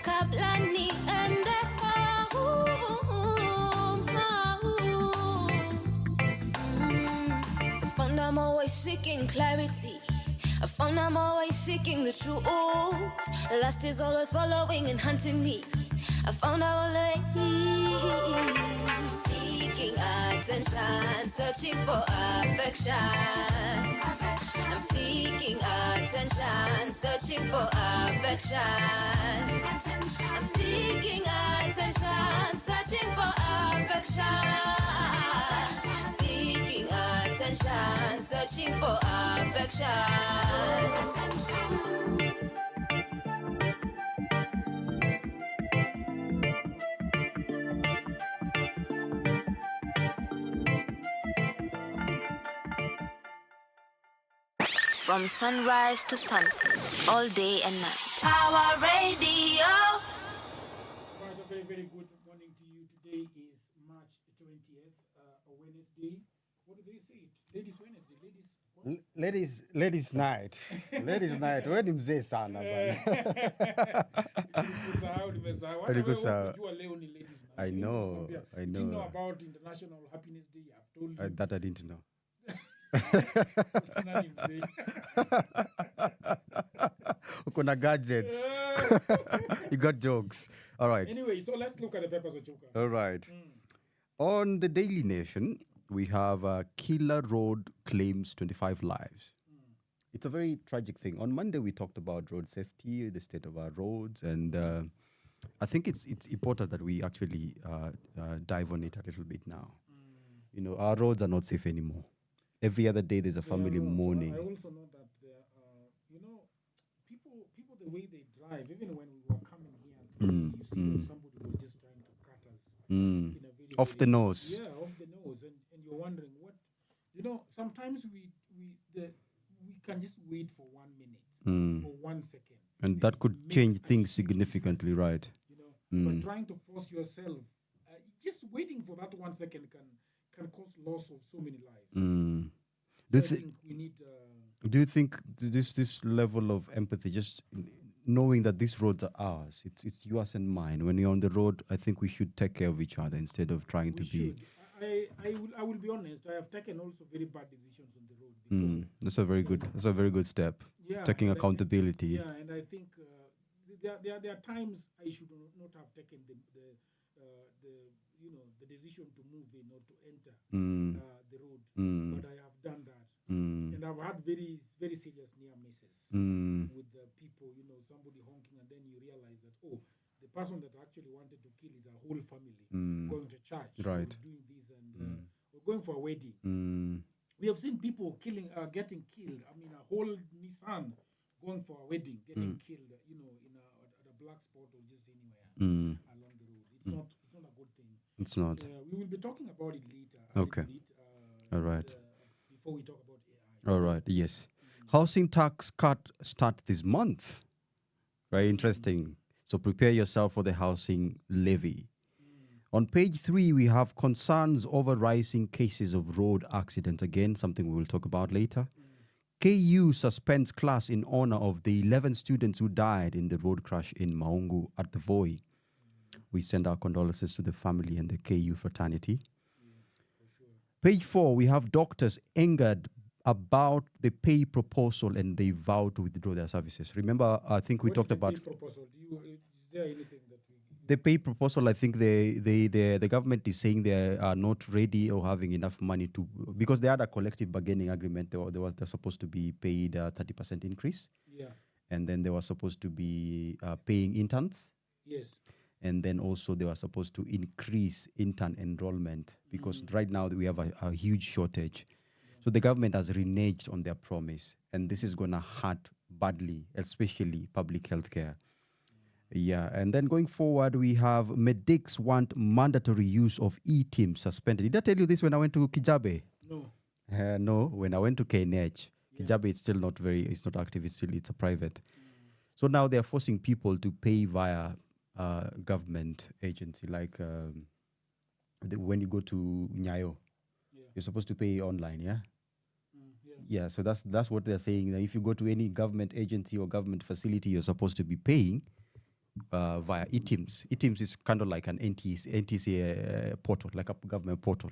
Kabla niende seeking clarity. I found I'm always seeking the truth. Lust is always following and hunting me. I found I always seeking attention, searching for affection. I'm seeking attention, searching for affection. I'm seeking attention, searching for affection. Seeking attention, searching for affection. From sunrise to sunset, all day and night. Power Radio. Right, a very, very good morning to you. Today is March 20th, a Wednesday. What do they say? Ladies Wednesday. Ladies night. Ladies night. When mzee sana bana. I know. Did you know about International Happiness Day? I've told you. That I didn't know. Kuna gadgets. You got jokes. All right. Anyway, so let's look at the papers, Ochuka. All right. On the Daily Nation, we have Killer Road claims 25 lives. It's a very tragic thing. On Monday, we talked about road safety, the state of our roads, and I think it's important that we actually dive on it a little bit now. You know, our roads are not safe anymore. Every other day, there's a family mourning. I also know that there are, people the way they drive, even when we were coming here, you see that somebody was just trying to cut us. In a very, off the nose. Yeah, off the nose. And you're wondering what, sometimes we can just wait for 1 minute or 1 second. And that could change things significantly, right? But trying to force yourself, just waiting for that 1 second can cause loss of so many lives. Do, I think we need... do you think this level of empathy, just knowing that these roads are ours, it's yours and mine. When you're on the road, I think we should take care of each other instead of trying to be... I will be honest. I have taken also very bad decisions on the road before. That's a very good step. Yeah, taking accountability. Yeah, and I think there are times I should not have taken the decision to move in or to enter the road, but I have done that, and I've had very, very serious near misses with the people. Somebody honking, and then you realize that the person that actually wanted to kill is a whole family going to church, right? Doing this, and we're going for a wedding. We have seen people getting killed. I mean, a whole Nissan going for a wedding, getting killed. At a black spot or just anywhere along the road. It's not a good thing. It's not. We will be talking about it later. Okay. All right. Before we talk about AI. All right. Yes. Housing tax cut start this month. Very interesting. So prepare yourself for the housing levy. On page 3, we have concerns over rising cases of road accidents. Again, something we will talk about later. KU suspends class in honor of the 11 students who died in the road crash in Maungu at the Voi. We send our condolences to the family and the KU fraternity. Page 4, we have doctors angered about the pay proposal and they vow to withdraw their services. Remember, I think we talked about... Pay proposal? Is there anything that we... The pay proposal, I think the government is saying they are not ready or having enough money to... Because they had a collective bargaining agreement. They're supposed to be paid a 30% increase. Yeah. And then they were supposed to be paying interns. Yes. And then also they were supposed to increase intern enrollment because right now we have a huge shortage. So the government has reneged on their promise, and this is going to hurt badly, especially public health care. Yeah, and then going forward, we have medics want mandatory use of e-team suspended. Did I tell you this when I went to Kijabe? No. No, when I went to KNH, Kijabe is still not it's not active, it's a private. So now they're forcing people to pay via government agency, like when you go to Nyayo, you're supposed to pay online, yeah? Yes. Yeah, so that's what they're saying. That if you go to any government agency or government facility, you're supposed to be paying via eTeams. eTeams is kind of like an NTC portal, like a government portal.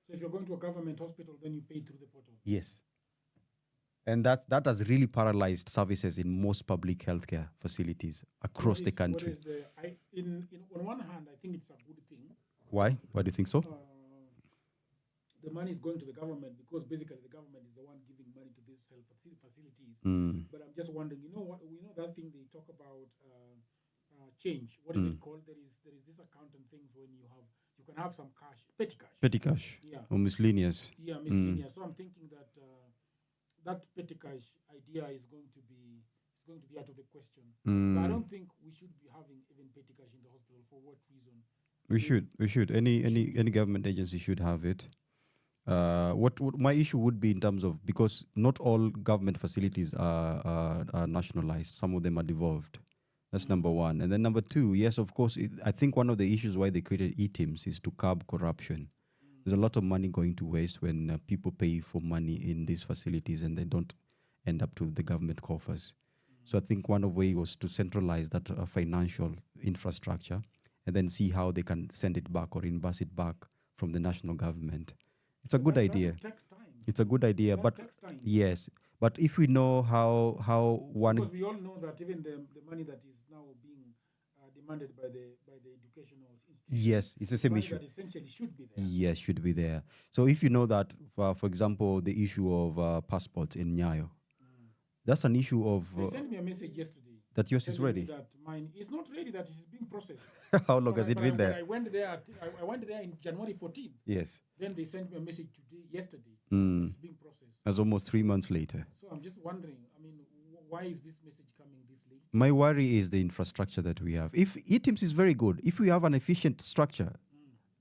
So if you're going to a government hospital, then you pay through the portal? Yes. And that has really paralyzed services in most public healthcare facilities across the country. What is on one hand, I think it's a good thing. Why? Why do you think so? The money is going to the government because basically the government is the one giving money to these health facilities. But I'm just wondering, you know what? We know that thing they talk about change. What is it called? There is this accountant things when you can have some cash, petty cash. Petty cash. Yeah. Or miscellaneous. Yeah, miscellaneous. So I'm thinking that that petty cash idea is going to be out of the question. But I don't think we should be having even petty cash in the hospital. For what reason? We should. Any government agency should have it. What my issue would be in terms of, because not all government facilities are nationalized. Some of them are devolved. That's number one. And then number two, yes, of course, I think one of the issues why they created e-teams is to curb corruption. There's a lot of money going to waste when people pay for money in these facilities and they don't end up to the government coffers. So I think one of the ways was to centralize that financial infrastructure and then see how they can send it back or reimburse it back from the national government. It's a good idea. It's a good idea, but yes. But if we know how one, because we all know that even the money that is now being demanded by the educational institutions, yes, it's the same issue. That essentially should be there. Yes, should be there. So if you know that, for example, the issue of passports in Nyayo, that's an issue of. They sent me a message yesterday. That yours is ready. That mine is not ready. That is being processed. How long has it been there? I went there. I went there in January 14th. Yes. Then they sent me a message yesterday. It's being processed. That's almost 3 months later. So I'm just wondering. I mean, why is this message coming this late? My worry is the infrastructure that we have. If e-teams is very good, if we have an efficient structure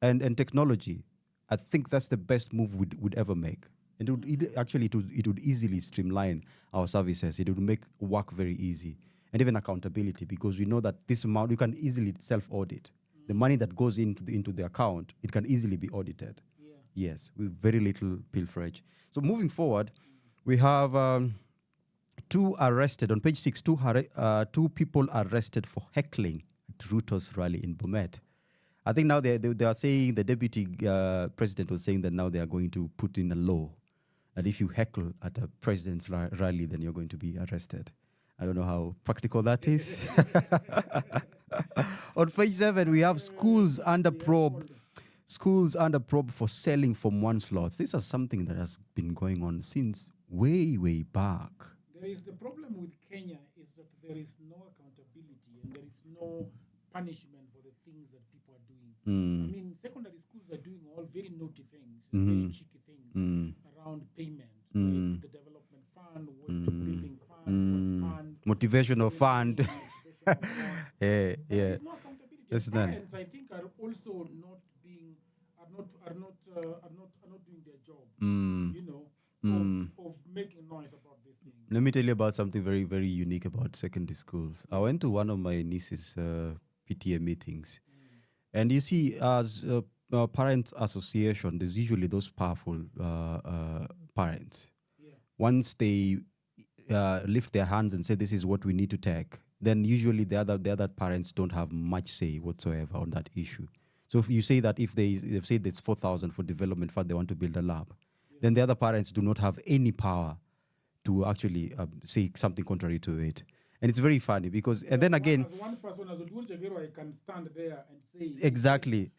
and technology, I think that's the best move we'd ever make. And it would easily streamline our services. It would make work very easy. And even accountability, because we know that this amount, you can easily self-audit. The money that goes into the account, it can easily be audited. Yeah. Yes, with very little pilferage. So moving forward, we have 2 arrested. On page 6, 2 people arrested for heckling at Ruto's rally in Bomet. I think now they are saying, the deputy president was saying that now they are going to put in a law that if you heckle at a president's rally, then you're going to be arrested. I don't know how practical that is. On page 7, we have schools under probe. Schools under probe for selling for months lots. This is something that has been going on since way back. There is the problem with Kenya is that there is no accountability and there is no punishment for the things that people are doing. I mean, secondary schools are doing all very naughty things, very cheeky things around payment, like the development fund, building fund, what fund, motivational fund. There yeah. is no accountability. That's none. Parents, I think, are also not doing their job. You know, of making noise about this thing. Let me tell you about something very, very unique about secondary schools. I went to one of my niece's PTA meetings. And you see, as a parent association, there's usually those powerful parents. Yeah. Once they lift their hands and say, this is what we need to take, then usually the other parents don't have much say whatsoever on that issue. So if you say that if they've said there's 4,000 for development fund, they want to build a lab, then the other parents do not have any power to actually say something contrary to it. And it's very funny because, and then again, as one person, as Odul Jagero, I can stand there and say exactly.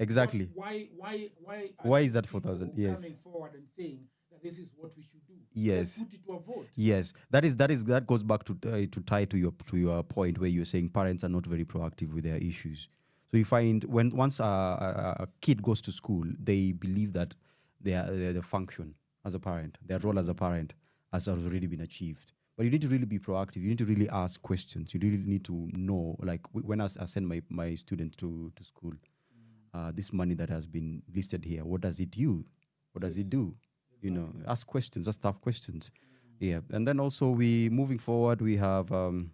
Why is that 4,000? Yes. Coming forward and saying that this is what we should do. Yes. Let's put it to a vote. Yes, that goes back to tie to your point where you're saying parents are not very proactive with their issues. So you find once a kid goes to school, they believe that their function as a parent, their role as a parent, has already been achieved. But you need to really be proactive. You need to really ask questions. You really need to know, like when I send my student to school, this money that has been listed here, what does it use? What does it do? You know, ask questions, ask tough questions. Yeah, and then also moving forward, we have on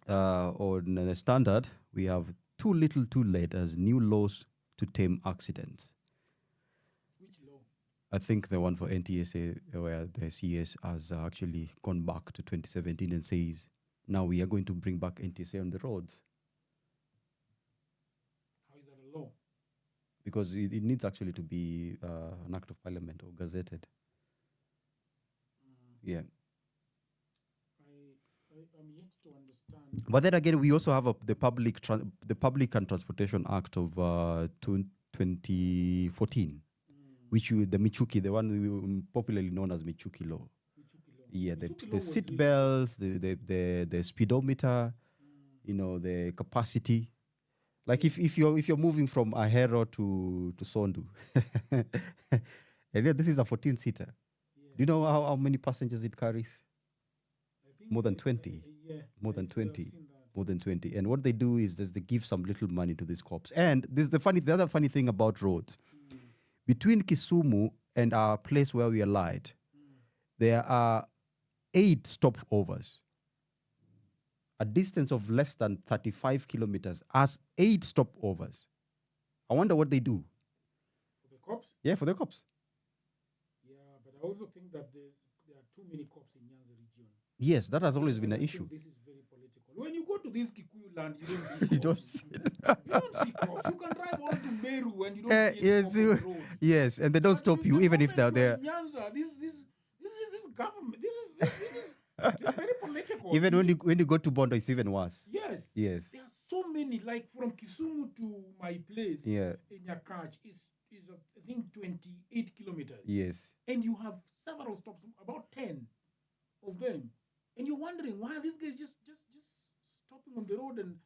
the standard, we have too little too late as new laws to tame accidents. Which law? I think the one for NTSA, where the CS has actually gone back to 2017 and says, now we are going to bring back NTSA on the roads. How is that a law? Because it needs actually to be an act of parliament or gazetted. Yeah. I'm yet to understand. But then again, we also have the Public and Transportation Act of 2014, which the Michuki, the one popularly known as Michuki law. Yeah, the seat belts, the speedometer, the capacity. Like if you're moving from Ahero to Sondu, and yeah, this is a 14-seater. Do you know how many passengers it carries? More than 20. More than 20. More than 20. And what they do is they give some little money to these cops. And this is the other funny thing about roads. Between Kisumu and our place where we are light, there are 8 stopovers. A distance of less than 35 kilometers as 8 stopovers. I wonder what they do. For the cops? Yeah, for the cops. Yeah, but I also think that there are too many cops in Nyanza region. Yes, that has always been an issue. This is very political. When you go to this Kikuyu land, you don't see cops. You don't see it. You don't see cops. You can drive on to Meru and you don't see yes, cops on the road. yes, and they don't stop you even if they're there. Nyanza, this government. This is very political. Even when you go to Bondo, it's even worse. Yes. Yes. There are so many, like from Kisumu to my place in Nyakach is I think 28 kilometers. Yes. And you have several stops, about 10 of them. And you're wondering why are these guys just stopping on the road and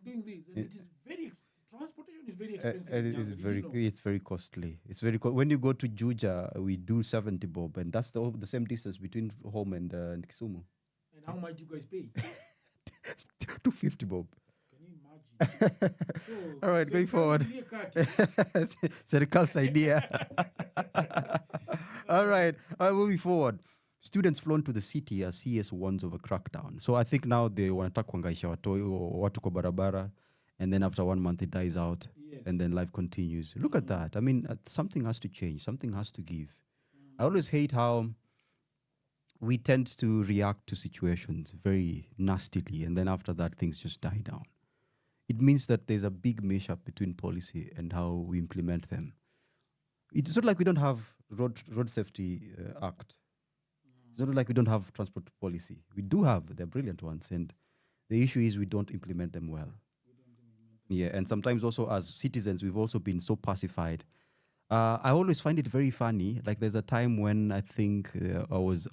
doing this. And it is transportation is very expensive. And it's very costly. It's very when you go to Juja, we do 70 bob, and that's the same distance between home and Kisumu. And how much do you guys pay? 250 bob. Can you imagine? All right, going forward. Serkal's idea. All right, moving forward. Students flown to the city as CS warns of a crackdown. So I think now they wanataka kuangaisha watu kwa barabara, and then after 1 month it dies out, and then life continues. Look at that. I mean, something has to change. Something has to give. I always hate how we tend to react to situations very nastily, and then after that things just die down. It means that there's a big mashup between policy and how we implement them. It's not like we don't have road safety act. It's not like we don't have transport policy. We do have, they're brilliant ones. And the issue is we don't implement them well. Yeah, and sometimes also as citizens, we've also been so pacified. I always find it very funny. Like there's a time when I think I was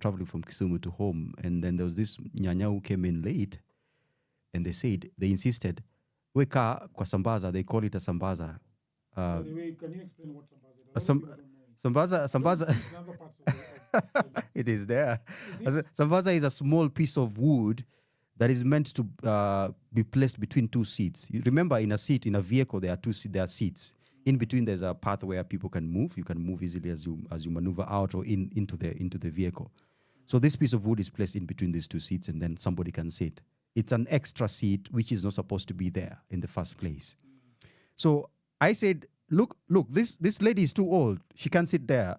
traveling from Kisumu to home, and then there was this nyanya who came in late, and they insisted, weka kwa sambaza, they call it a sambaza. By the way, can you explain what sambaza is? Sambaza. It is there. Sambaza is a small piece of wood that is meant to be placed between 2 seats. You remember, in a vehicle, there are seats. In between, there's a path where people can move. You can move easily as you maneuver out or into the vehicle. So this piece of wood is placed in between these 2 seats, and then somebody can sit. It's an extra seat which is not supposed to be there in the first place. So I said, look, this lady is too old. She can't sit there.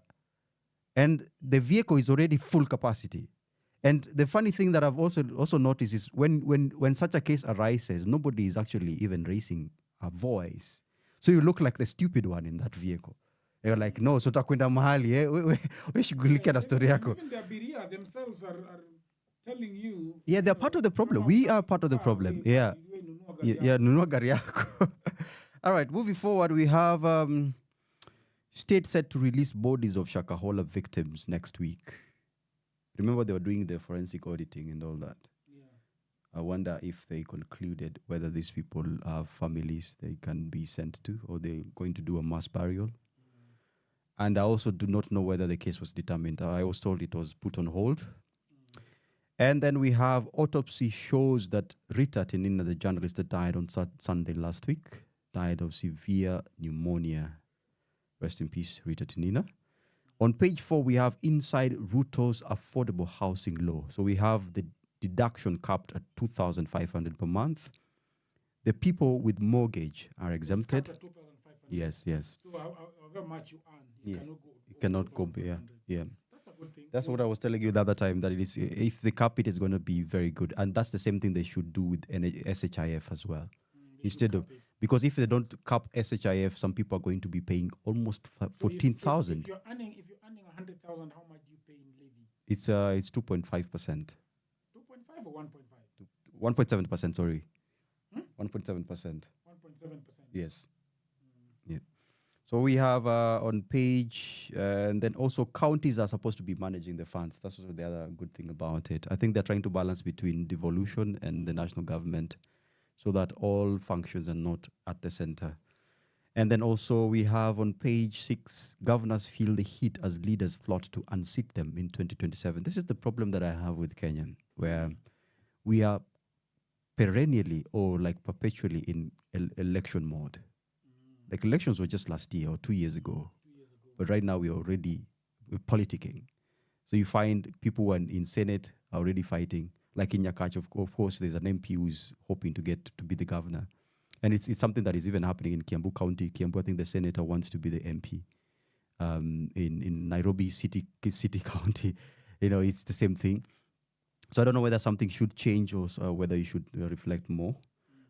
And the vehicle is already full capacity. And the funny thing that I've also noticed is when such a case arises, nobody is actually even raising a voice. So you look like the stupid one in that vehicle. You're like, no, so takwenda mahali, we shughulikia na story yako. Even the abiria themselves are telling you. Yeah, they're part of the problem. We are part of the problem. Yeah, nunua gari yako. All right, moving forward, we have state set to release bodies of Shakahola victims next week. Remember, they were doing the forensic auditing and all that. Yeah. I wonder if they concluded whether these people have families they can be sent to, or they're going to do a mass burial. And I also do not know whether the case was determined. I was told it was put on hold. And then we have autopsy shows that Rita Tinina, the journalist that died on Sunday last week, died of severe pneumonia. Rest in peace, Rita Tinina. On page 4, we have inside Ruto's affordable housing law. So we have the deduction capped at 2,500 per month. The people with mortgage are exempted. It's capped at 2,500. Yes. So however much you earn, you cannot go. Yeah. That's a good thing. That's what I was telling you the other time, that it is, if they cap it, it's going to be very good. And that's the same thing they should do with SHIF as well. Instead of, because if they don't cap SHIF, some people are going to be paying almost 14,000. If you're earning 100,000, how much do you pay in levy? It's 2.5%. 2.5 or 1.5? 1.7%, sorry. Hmm? 1.7%. 1.7%. Yes. Yeah. So we have on page, and then also counties are supposed to be managing the funds. That's also the other good thing about it. I think they're trying to balance between devolution and the national government so that all functions are not at the center. And then also we have on page 6, governors feel the heat as leaders plot to unseat them in 2027. This is the problem that I have with Kenya, where we are perennially or like perpetually in election mode. Like elections were just last year or 2 years ago. But right now we're politicking. So you find people who are in Senate are already fighting. Like in Nyakach, of course, there's an MP who's hoping to get to be the governor. And it's something that is even happening in Kiambu County. Kiambu, I think the senator wants to be the MP. In Nairobi City County, it's the same thing. So I don't know whether something should change or whether you should reflect more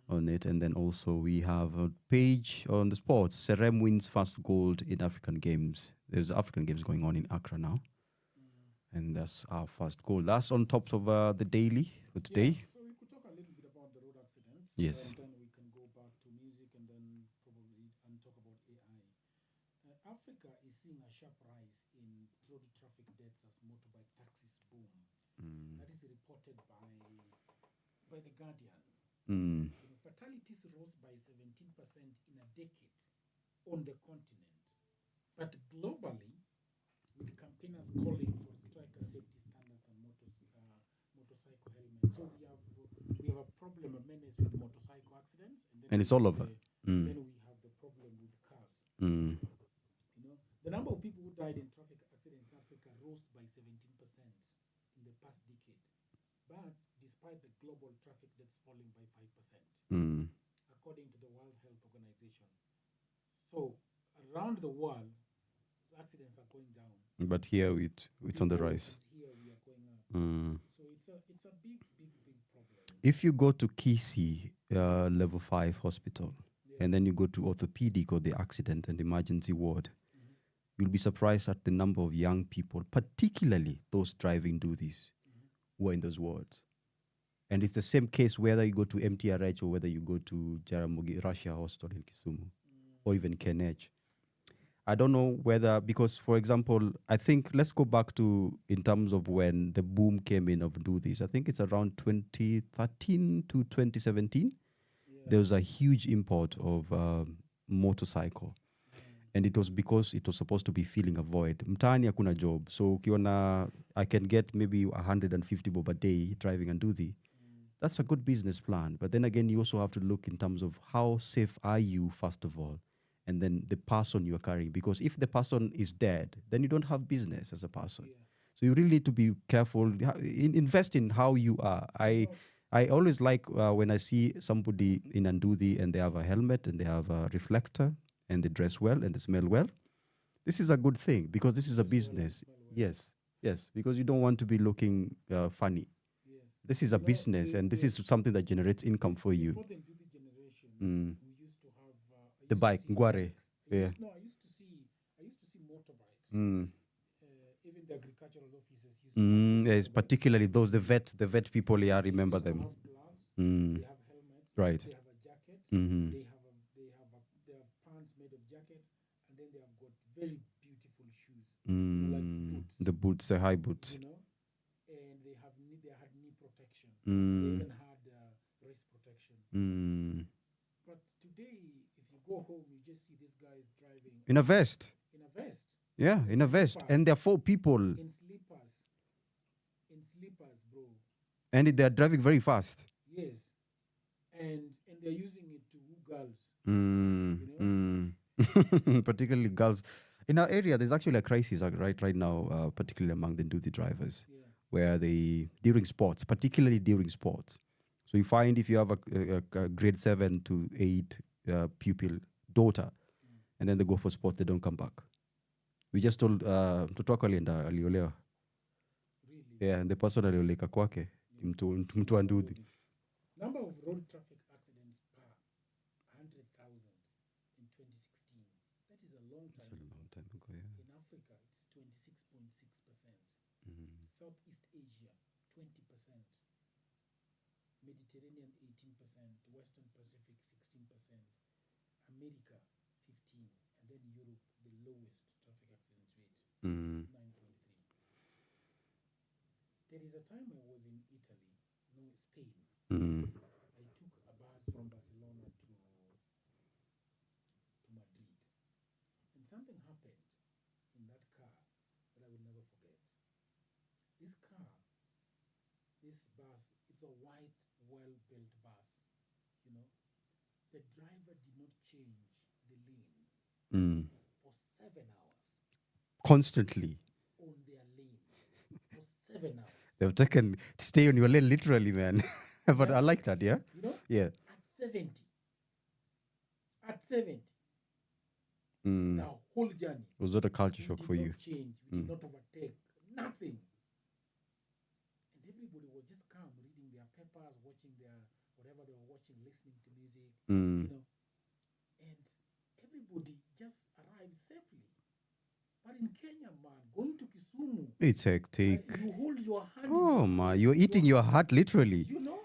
on it. And then also we have a page on the sports. Serem wins first gold in African Games. There's African Games going on in Accra now. And that's our first goal. That's on top of the daily for today. Yeah, so we could talk a little bit about the road accidents. Yes. And then we can go back to music and then probably talk about AI. Africa is seeing a sharp rise in road traffic deaths as motorbike taxis boom. That is reported by the Guardian. Fatalities rose by 17% in a decade on the continent. But globally, with campaigners calling for striker safety standards on motorcycle helmets. So we have a problem, a menace with motorcycle accidents. And it's all over. Then we have the problem with cars. The number of people who died in traffic accidents in Africa rose by 17% in the past decade. But despite the global traffic deaths falling by 5%, according to the World Health Organization. So around the world, accidents are going down. But here it's on the rise. Here we are going up. So it's a big problem. If you go to Kisi level 5 hospital, and then you go to orthopedic or the accident and emergency ward, you'll be surprised at the number of young people, particularly those driving duties, who are in those wards. And it's the same case whether you go to MTRH or whether you go to Jaramogi Russia Hospital in Kisumu or even KNH. I don't know whether, because, for example, I think, let's go back to, in terms of when the boom came in of do this, I think it's around 2013 to 2017. There was a huge import of motorcycle. And it was because it was supposed to be filling a void. Mtaani hakuna job. So ukiona, I can get maybe 150 bob a day driving and do the. That's a good business plan. But then again, you also have to look in terms of how safe are you, first of all, and then the person you are carrying. Because if the person is dead, then you don't have business as a person. So you really need to be careful. Invest in how you are. I always like when I see somebody in Andudi and they have a helmet and they have a reflector and they dress well and they smell well. This is a good thing because this is a business. Yes, because you don't want to be looking funny. This is a business, and this is something that generates income for you. Before the Ndudi generation, we used to have the bike, Ngware. I used to see motorbikes. Even the agricultural officers used to have yes, particularly those the vet people. Yeah, I remember them. They have gloves. They have helmets. Right. They have a jacket. They have pants made of jacket, and then they have got very beautiful shoes, like boots. The boots, the high boots. And they had knee protection. They even had wrist protection. But today, if you go home, you just see this guy is driving in a vest. In a vest. Yeah, in a vest, and there are 4 people. In slippers, bro. And they are driving very fast. Yes, and they're using it to woo girls. Particularly girls. In our area, there's actually a crisis right now, particularly among the duty drivers, where during sports, particularly during sports. So you find if you have a grade 7 to 8 pupil daughter, and then they go for sports, they don't come back. We just told Mtoto alienda aliolewa. Yeah, and the person alioleka kwake mtu andudhi. Number of road traffic accidents per 100,000 in 2016. That is a long time. That's a long time ago, yeah. In Africa, it's 26.6%. Southeast Asia 20%, Mediterranean 18%, Western Pacific 16%, America 15%, and then Europe the lowest traffic accident rate, 9.3. There is a time I was in Italy, no, Spain. I took a bus from Barcelona to Madrid, and something happened in that car that I will never forget. This car, this bus, it's a white, well-built bus, you know. The driver did not change the lane for 7 hours Constantly. on their lane. For 7 hours. They've taken to stay on your lane literally, man. But I like that, yeah? You know? Yeah. At 70. The whole journey. Was that a culture shock for you? Change. We did not overtake. Nothing. And everybody was just calm, reading their papers, watching their whatever they were watching, listening to music, you know. And everybody just arrived safely. But in Kenya, man, going to Kisumu, It's hectic. you hold your hand. Oh, man. You're eating your heart literally. You know?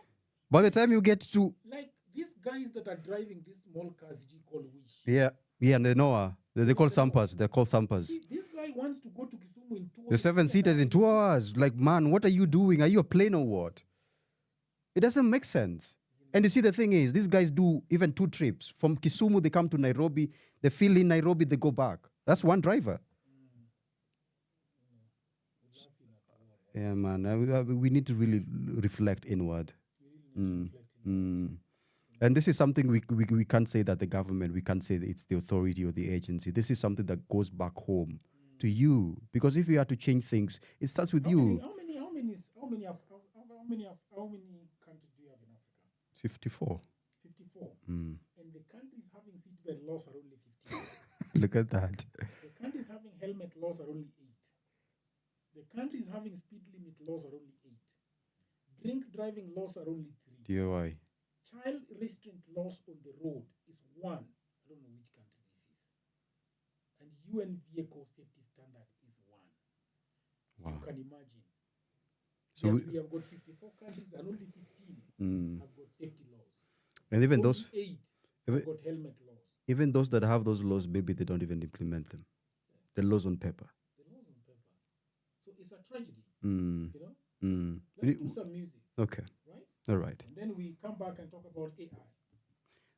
By the time you get to... Like these guys that are driving these small cars, you call Wish. Yeah. Yeah, and they know. They call Sampas. They're called Sampas. See, this guy wants to go to Kisumu in 2 hours. The 7-seaters in 2 hours. Like, man, what are you doing? Are you a plane or what? It doesn't make sense. And you see, the thing is, these guys do even 2 trips. From Kisumu, they come to Nairobi. They fill in Nairobi, they go back. That's one driver. Yeah, man. We need to really reflect inward. And this is something we can't say that the government, we can't say that it's the authority or the agency. This is something that goes back home to you. Because if you have to change things, it starts with you. How many countries do you have in Africa? 54. 54. And the countries having seatbelt laws are only 15. Look at that. The countries having helmet laws are only 8. The countries having speed limit laws are only 8. Drink driving laws are only 3. DOI. Child restraint laws on the road is 1. I don't know which country this is. And UN vehicle safety standard is 1. Wow. You can imagine. So we have got 54 countries and only 15 have got safety laws. And even only those 8 have got helmet laws. Even those that have those laws, maybe they don't even implement them. The laws on paper. The laws on paper. So it's a tragedy. Mm. You know? Mm. Let's do some music. Okay. Right? All right. And then we come back and talk about AI.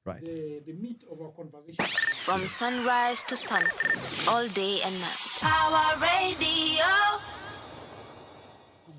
Right. The meat of our conversation. From sunrise to sunset, all day and night. Power Radio.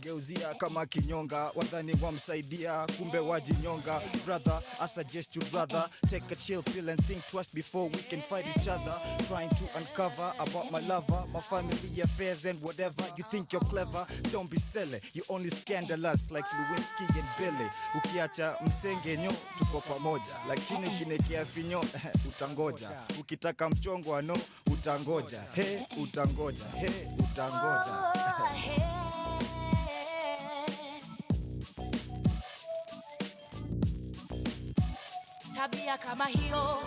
Geuzia kama kinyonga, wadhani wamsaidia, kumbe wajinyonga. Brother, I suggest you brother, take a chill pill and think twice before we can fight each other. Trying to uncover about my lover, my family affairs and whatever. You think you're clever, don't be silly. You only scandalous like Lewinsky and Billy. Ukiacha msengenyo, tuko pamoja. Lakini ukinekea finyo, utangoja. Ukitaka mchongo ano, utangoja. Hey, utangoja. Hey, utangoja. Tabia kama hiyo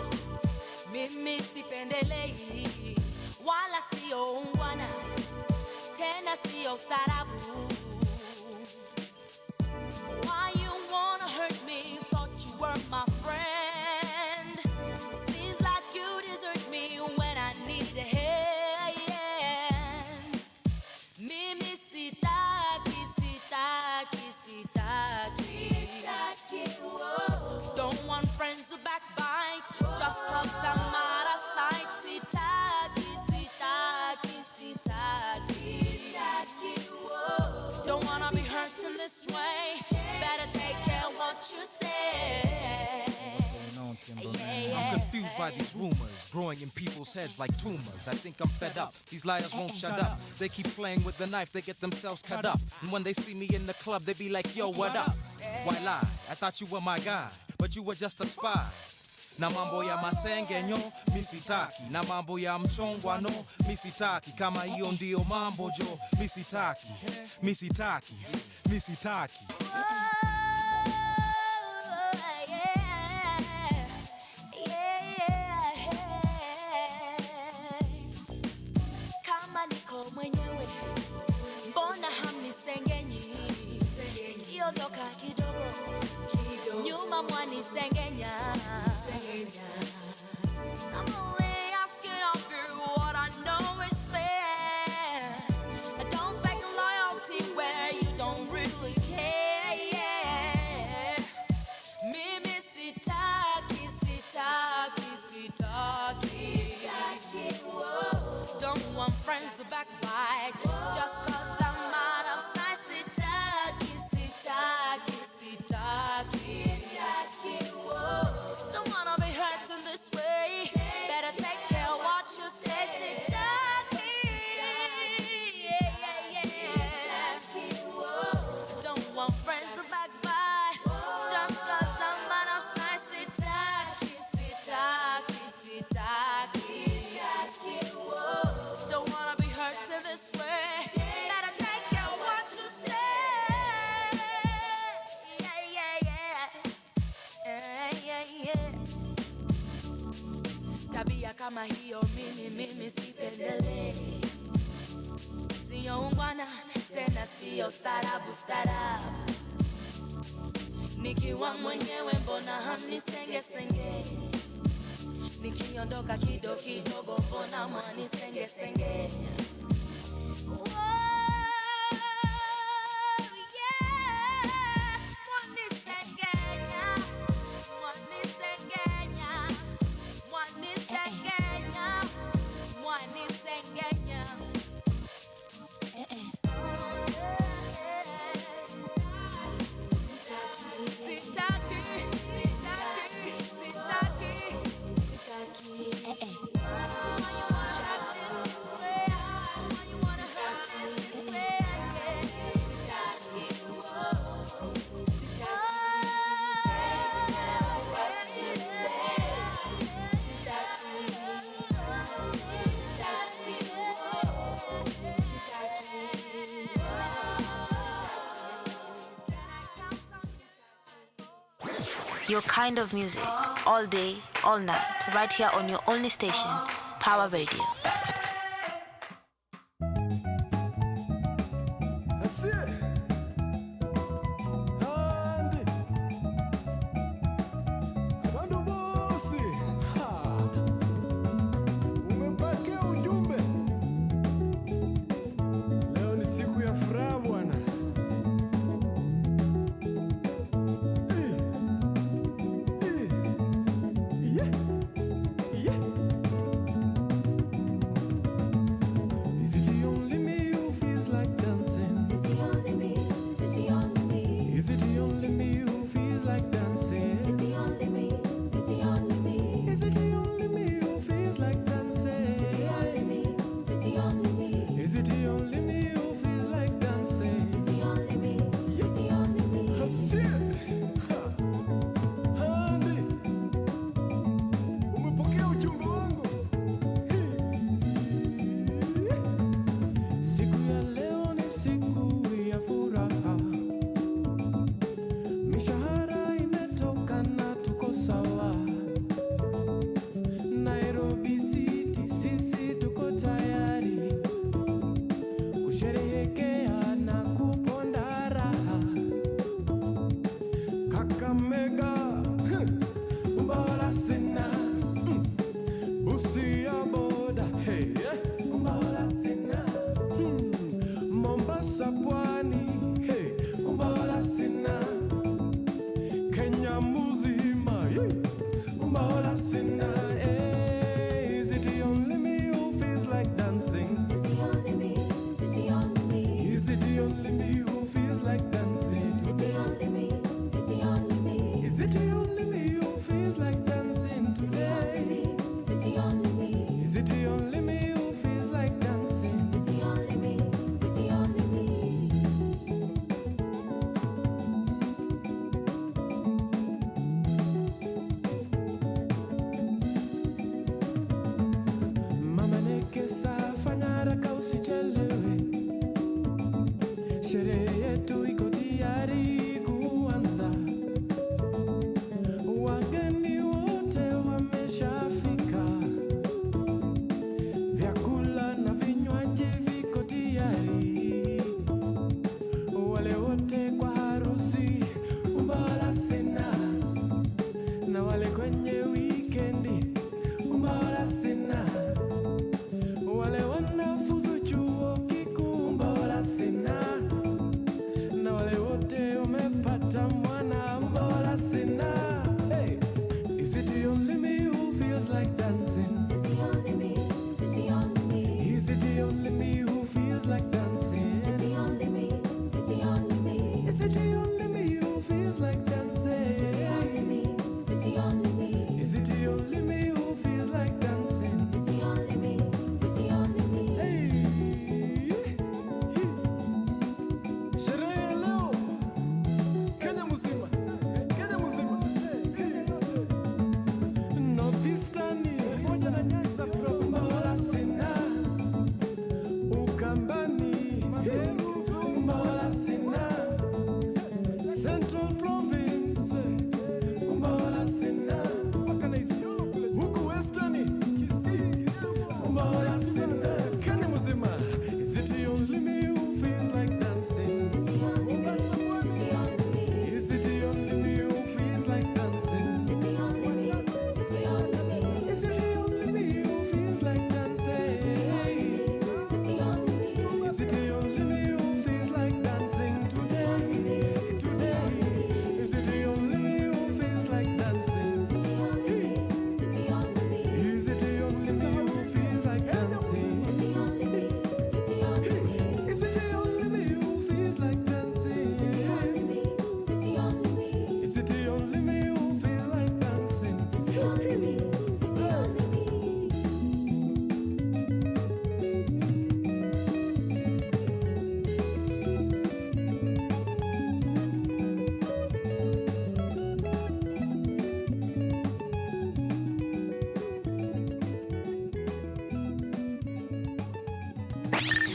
mimi sipendelei, wala sio ungwana, tena sio ustarabu. Why you wanna hurt me? Thought you were my friend. Seems like you desert me when I need a hand. Mimi sitaki, sitaki, sitaki. Don't want friends to backbite just cause I'm out of sight. Sitaki, sitaki, sitaki. Don't wanna be hurt in this way. Better take care of what you say. I'm confused by these rumors growing in people's heads like tumors. I think I'm fed up. These liars won't shut up. They keep playing with the knife, they get themselves cut up. And when they see me in the club, they be like, yo, what up? Why lie? I thought you were my guy, but you were just a spy. Na mambo ya masengenyo, misitaki. Na mambo ya mchongwano, misitaki. Kama hiyo ndio mambo jo, misitaki. Misitaki, misitaki. Kama niko mwenyewe, mbona Better take care of what you say. Sitaki. Don't want friends to backbite. Just cause I'm out of sight. Sitaki, sitaki, sitaki. Don't wanna be hurt this way. Better take care of what you say. Yeah. Tabia kama hiyo mimi sipendelee. Sio ungwana, tena sio starabu. Nikiwa mwenyewe mbona hamnisenge. Nikiondoka kidogo mbona mwanisenge. Your kind of music, all day, all night, right here on your only station, Pawa Radio. Is it the only me who feels like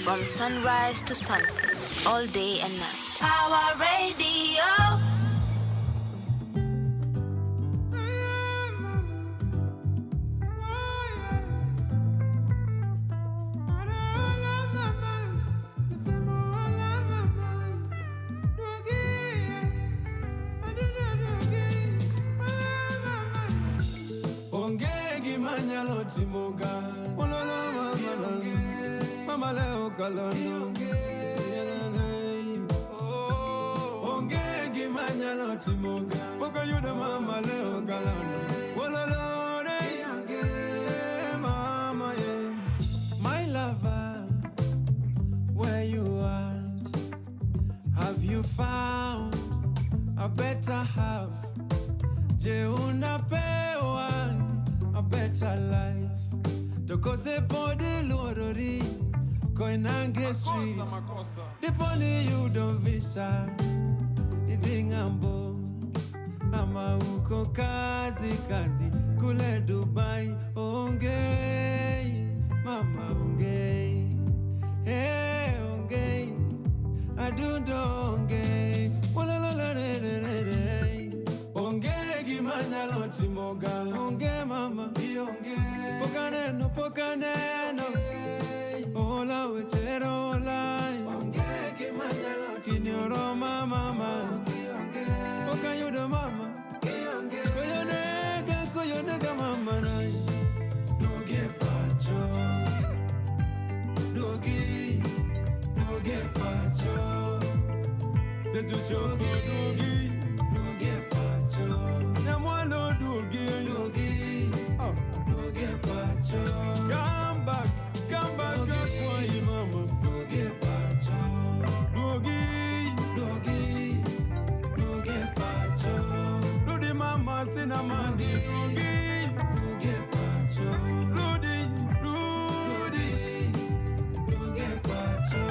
From sunrise to sunset, all day and night. Power Radio. Mama leo kalando onge gimanya lo timoga boka yuda mama leo kalando wololore mama yeah. My lover, where you at? Have you found a better half? Je unapewa a better life? Tokose podi lorori Koinange Street Diponi you don't visa Idingambo Ama uko kazi Kule Dubai Ongei Mama ongei Hey ongei Adundo ongei Ongei gimanya loti moga Ongei mama Pokaneno Ola wechero ola Ongege manyalo Kinyoro mama Okayudo mama Koyonega mama nai Doge pacho Doge pacho Setu choko Doge pacho Nyamwalo doge Doge pacho Come back mama Doge pacho Doge pacho Dodi mama sina mandi Doge pacho Doge pacho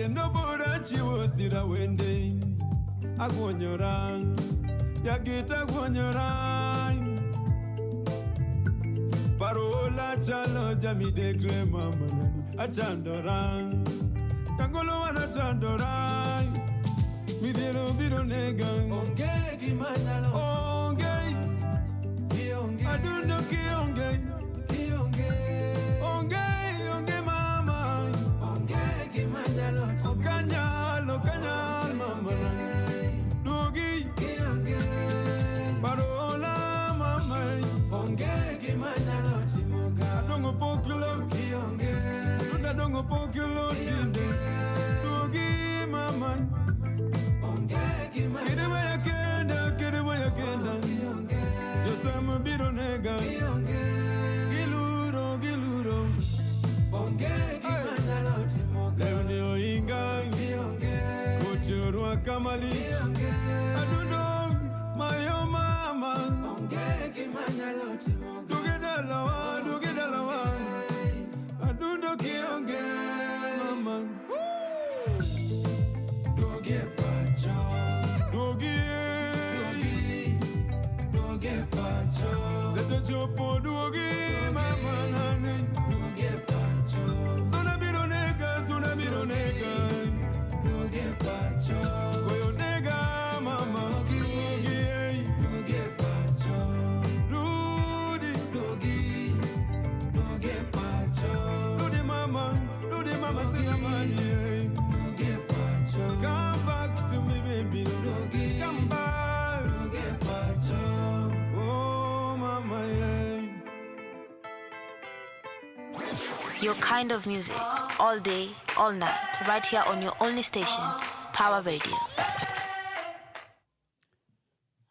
No bora chiwo sira wende agwonyorang yagita agwonyorang parola chalo jamidekre mama nani achandorang kangolo wana chandorang midiro biro negang onge gimanyalo onge adundo onge Kanyal, mama Dugi, Parola, mama Onge, Gimana, Timoga Dongo Poculo, Kionge Dongo Poculo, Dugi, mama Onge, Gimana Get away again, just I'm a bit on Ega Giluro Onge, Gimana, Timoga Inga Kamali Adundo my mama Ongeki manyalo timoga Dugeda lawa Adundo kionge mama Doge pacho Doge pacho Zeto chopo doge mama nani Doge pacho Suna bironega Doge pacho Come back to me, baby. Come back. Oh, mama, yeah. Your kind of music, all day, all night, right here on your only station, Power Radio.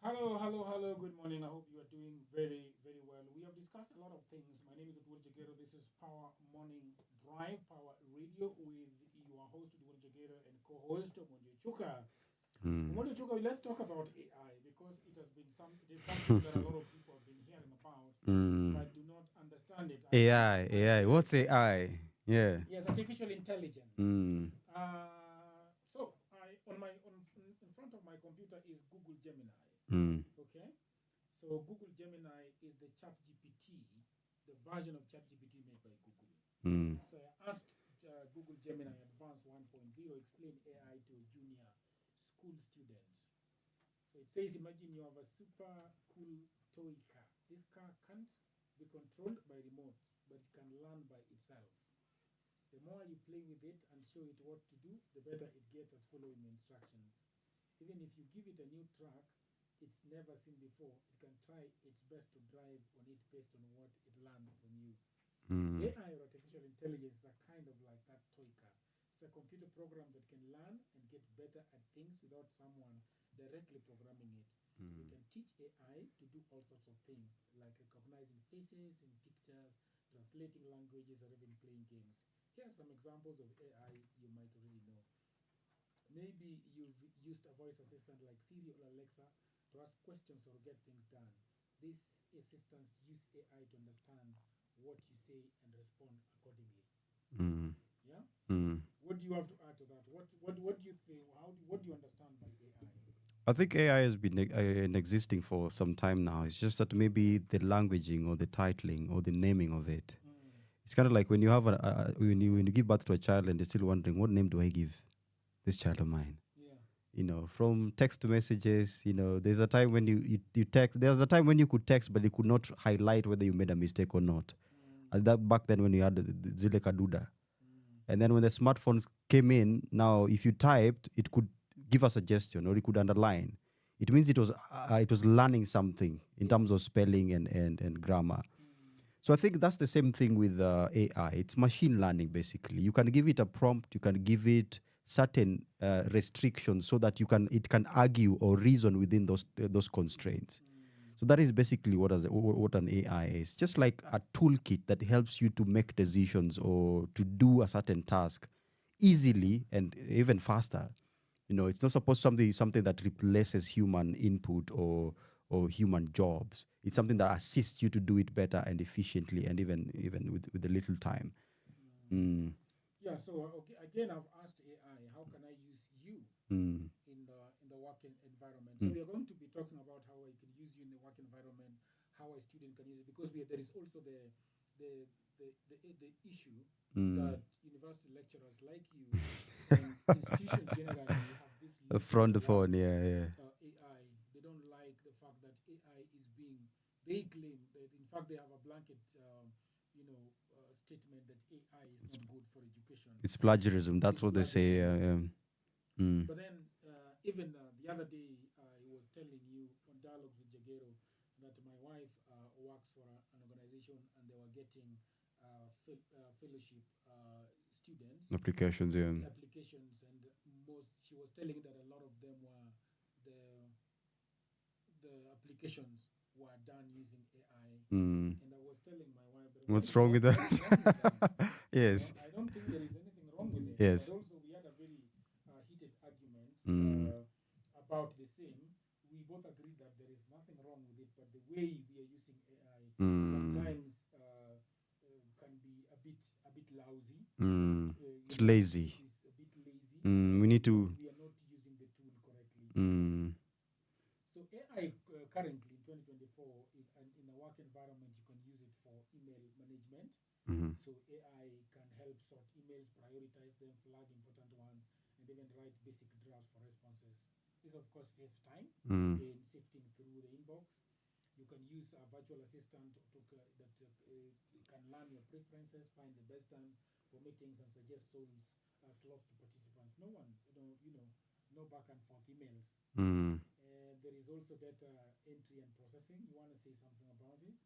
Hello. Good morning. I hope you are doing very, very well. We have discussed a lot of things. My name is Edward Jagero. This is Power Morning Drive, Power Radio, with your host, Edward Jagero, and co-host, Monjo Chuka. Monjo Chuka, let's talk about AI, because it is something that a lot of people have been but do not understand it. AI. What's AI? Yeah. Yes, artificial intelligence. So in front of my computer is Google Gemini. Okay, so Google Gemini is the ChatGPT, the version of ChatGPT made by Google. So I asked Google Gemini Advanced 1.0 explain AI to a junior school student. So it says, imagine you have a super cool toy car. This car can't be controlled by remote, but it can learn by itself. The more you play with it and show it what to do, the better it gets at following the instructions. Even if you give it a new track it's never seen before, it can try its best to drive on it based on what it learned from you. AI, or artificial intelligence, is a kind of like that toy car. It's a computer program that can learn and get better at things without someone directly programming it. You can teach AI to do all sorts of things, like recognizing faces in pictures, translating languages, or even playing games. Here are some examples of AI you might already know. Maybe you've used a voice assistant like Siri or Alexa to ask questions or get things done. These assistants use AI to understand what you say and respond accordingly. Yeah? What do you have to add to that? What do you think? What do you understand by AI? I think AI has been existing for some time now. It's just that maybe the languaging or the titling or the naming of it. It's kind of like when you have when you give birth to a child and you're still wondering, what name do I give this child of mine? From text messages, there's a time when you text. There's a time when you could text, but you could not highlight whether you made a mistake or not. And that back then when you had the Zile Kaduda. And then when the smartphones came in, now if you typed, it could give a suggestion or it could underline. It means it was learning something in terms of spelling and grammar. So I think that's the same thing with AI. It's machine learning, basically. You can give it a prompt, you can give it certain restrictions so that it can argue or reason within those constraints. So that is basically what an AI is. Just like a toolkit that helps you to make decisions or to do a certain task easily and even faster. It's not supposed to be something that replaces human input or human jobs. It's something that assists you to do it better and efficiently, and even with a little time. Yeah. So again, I've asked AI, how can I use you in the working environment? So we are going to be talking about how I can use you in the work environment, how a student can use it, because there is also the issue that university lecturers like you and institution generally have this front the phone, AI. They don't like the fact that AI is being. They claim that in fact they have a blanket, statement that AI is not good for education. It's plagiarism. That's what they say. But then even the other day, I was telling you on Dialogues with Jagero that my wife works for an organization and they were getting fellowship students. Applications, Applications, and she was telling that a lot of them were the applications were done using AI. And I was telling my wife, what's wrong with that? Yes. I don't think there is anything wrong with it. Yes. But also, we had a very heated argument about the same. We both agreed that there is nothing wrong with it, but the way we are using AI sometimes can be a bit lousy. It's lazy. It's a bit lazy. We need to. We are not using the tool correctly. So AI currently in 2024 in a work environment, you can use it for email management. So AI can help sort emails, prioritize them, flag important ones, and even write basic drafts for responses. This of course saves time in sifting through the inbox. You can use a virtual assistant that can learn your preferences, find the best time for meetings, and suggest slots to participants. No back and forth emails. There is also data entry and processing. You want to say something about it?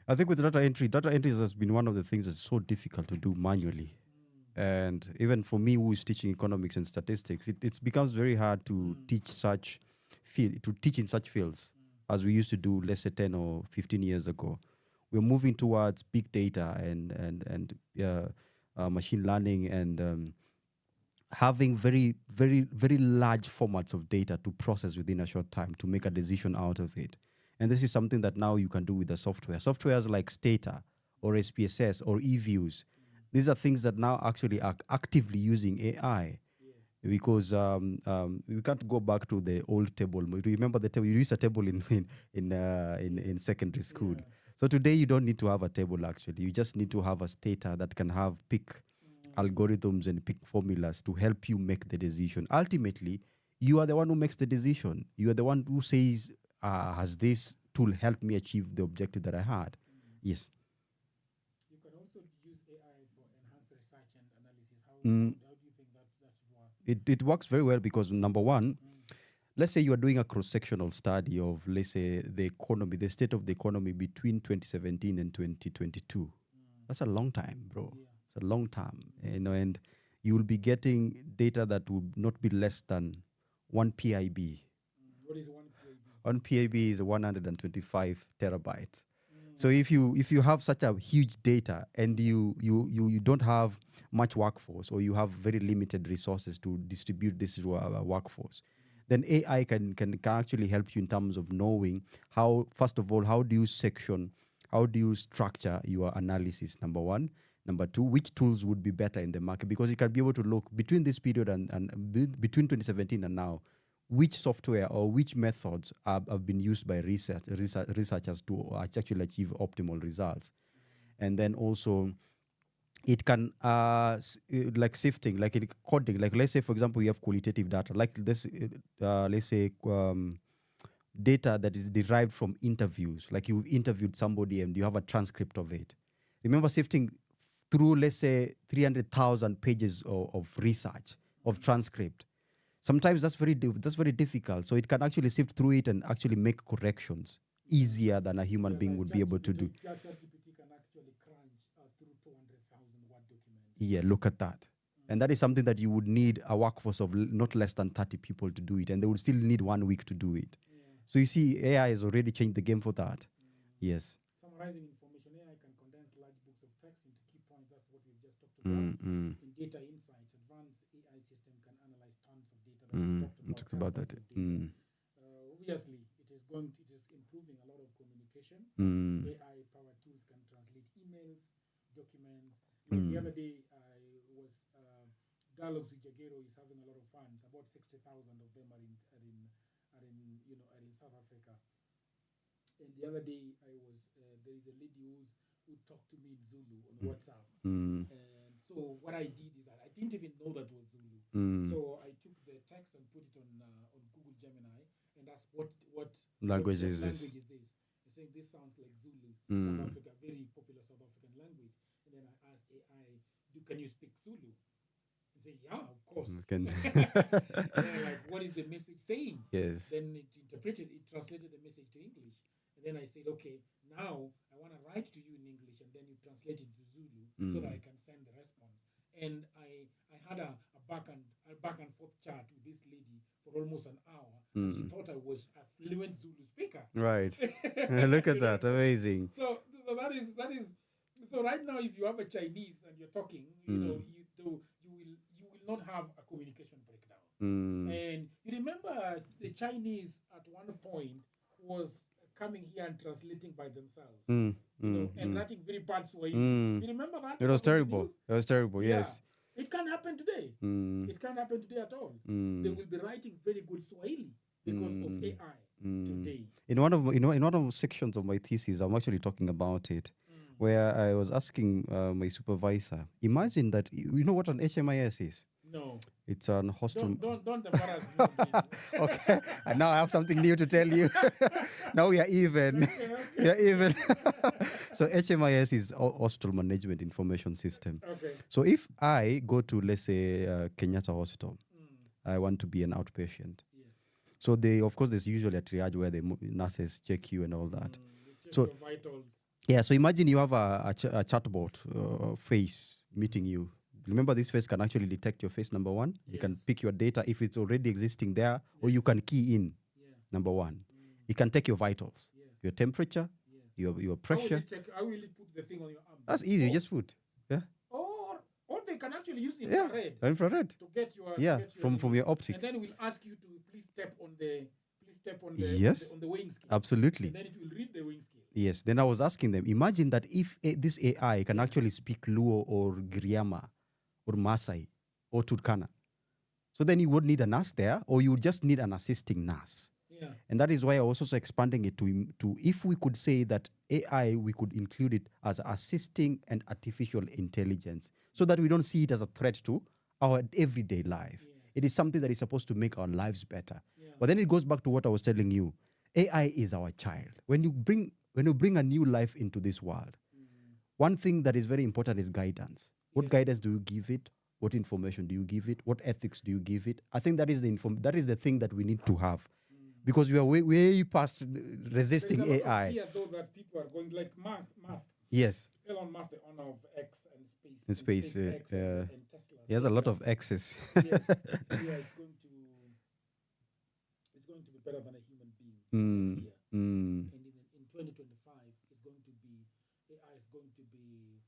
I think with data entry has been one of the things that's so difficult to do manually. And even for me, who is teaching economics and statistics, it becomes very hard to teach in such fields as we used to do, let's say 10 or 15 years ago. We're moving towards big data and machine learning and having very, very, very large formats of data to process within a short time to make a decision out of it. And this is something that now you can do with the software. Softwares like Stata or SPSS or eViews. These are things that now actually are actively using AI, because we can't go back to the old table. Remember the table? You use a table in secondary school. So today you don't need to have a table. Actually, you just need to have a Stata that can have pick algorithms and pick formulas to help you make the decision. Ultimately, you are the one who makes the decision. You are the one who says, has this tool helped me achieve the objective that I had? Yes. You can also use AI for enhanced research and analysis. How do you think that should work? It works very well because, number one, let's say you are doing a cross-sectional study of, let's say, the economy, the state of the economy between 2017 and 2022. That's a long time, bro. It's a long time, and you will be getting data that will not be less than 1 PIB. What is 1 PIB? 1 PIB is 125 terabytes. So if you have such a huge data and you don't have much workforce, or you have very limited resources to distribute this to a workforce, then AI can actually help you in terms of knowing how, first of all, how do you structure your analysis, number one. Number two, which tools would be better in the market? Because you can be able to look between this period and between 2017 and now, which software or which methods have been used by researchers to actually achieve optimal results. And then also, it can, like sifting, like in coding, like let's say, for example, you have qualitative data, like this, let's say, data that is derived from interviews, like you've interviewed somebody and you have a transcript of it. Remember sifting through, let's say, 300,000 pages of research, of transcript. Sometimes that's very difficult. So it can actually sift through it and actually make corrections easier than a human being would be able to do. ChatGPT can actually crunch through 200,000 Word documents. Yeah, look at that. And that is something that you would need a workforce of not less than 30 people to do it. And they would still need 1 week to do it. So you see, AI has already changed the game for that. Yes. Summarizing information, AI can condense large books of text into key points. That's what we've just talked about. In data insights, advanced AI system can analyze tons of data. We talked about that. Obviously, it is improving a lot of communication. AI-powered tools can translate emails, documents. The other day, I was Dialogues with Jagero is having a lot of fans. About 60,000 of them are in South Africa. And the other day, there is a lady who talked to me in Zulu on WhatsApp. And so what I did is that I didn't even know that was Zulu. So I took the text and put it on Google Gemini and asked what language is this? I saying this sounds like Zulu, South Africa, very popular South African language. And then I asked AI, can you speak Zulu? And say, yeah, of course. And like, what is the message saying? Yes. Then it translated the message to English. And then I said, okay, now I want to write to you in English, and then you translate it to Zulu so that I can send the response. And I had a back and forth chat with this lady for almost an hour. She thought I was a fluent Zulu speaker. Right. Look at that. Amazing. So that is. So right now, if you have a Chinese and you're talking, you will not have a communication breakdown. And you remember the Chinese at one point was coming here and translating by themselves, and writing very bad Swahili. You remember that? It was terrible. It was terrible. Yeah. Yes. It can't happen today. It can't happen today at all. They will be writing very good Swahili because of AI today. In one of sections of my thesis, I'm actually talking about it, where I was asking my supervisor, imagine that, you know what an HMIS is? No. It's an hostel. Don't embarrass me. Okay. And now I have something new to tell you. Now we are even. Okay. We are even. So HMIS is Hospital Management Information System. Okay. So if I go to, let's say, Kenyatta Hospital, I want to be an outpatient. Yes. So of course, there's usually a triage where the nurses check you and all that. Check your vitals. Yeah, so imagine you have a chatbot face meeting you. Remember, this face can actually detect your face, number one. You can pick your data if it's already existing there, or you can key in, number one. It can take your vitals, your temperature, your pressure. How will it put the thing on your arm? That's easy, you just put. Yeah. Or they can actually use infrared. Infrared. To get your from your optics. And then we'll ask you to please tap on the please step on Yes. on the weighing scale. Absolutely. And then it will read the weighing scale. Yes. Then I was asking them, imagine that if this AI can actually speak Luo or Giriama or Masai or Turkana. So then you would need a nurse there, or you would just need an assisting nurse. Yeah. And that is why I was also expanding it to if we could say that AI, we could include it as assisting and artificial intelligence so that we don't see it as a threat to our everyday life. Yes. It is something that is supposed to make our lives better. Yeah. But then it goes back to what I was telling you. AI is our child. When you bring a new life into this world, one thing that is very important is guidance. What guidance do you give it? What information do you give it? What ethics do you give it? I think that is the thing that we need to have, because we are way past resisting AI. Fear, though, that people are going like Musk. Yes. Elon Musk, the owner of X and Space. In space, and Tesla. he has a lot of X's. Yes. Yeah, it's going to be better than a human being next year. And in 2025, it's going to be AI is going to be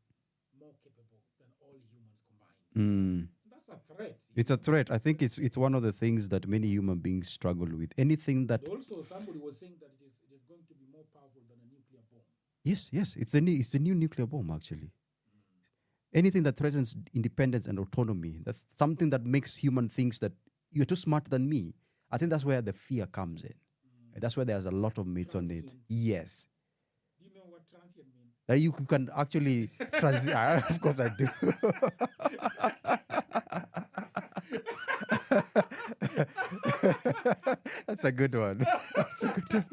more capable than all humans combined. That's a threat. It's a threat. I think it's one of the things that many human beings struggle with. Anything that. But also, somebody was saying that it is going to be more powerful than a nuclear bomb. Yes, it's the new nuclear bomb actually. Anything that threatens independence and autonomy, that's something that makes human thinks that you're too smart than me. I think that's where the fear comes in. That's where there's a lot of myths on it. Yes. Do you know what transient means? That you can actually of course I do. That's a good one. That's a good one.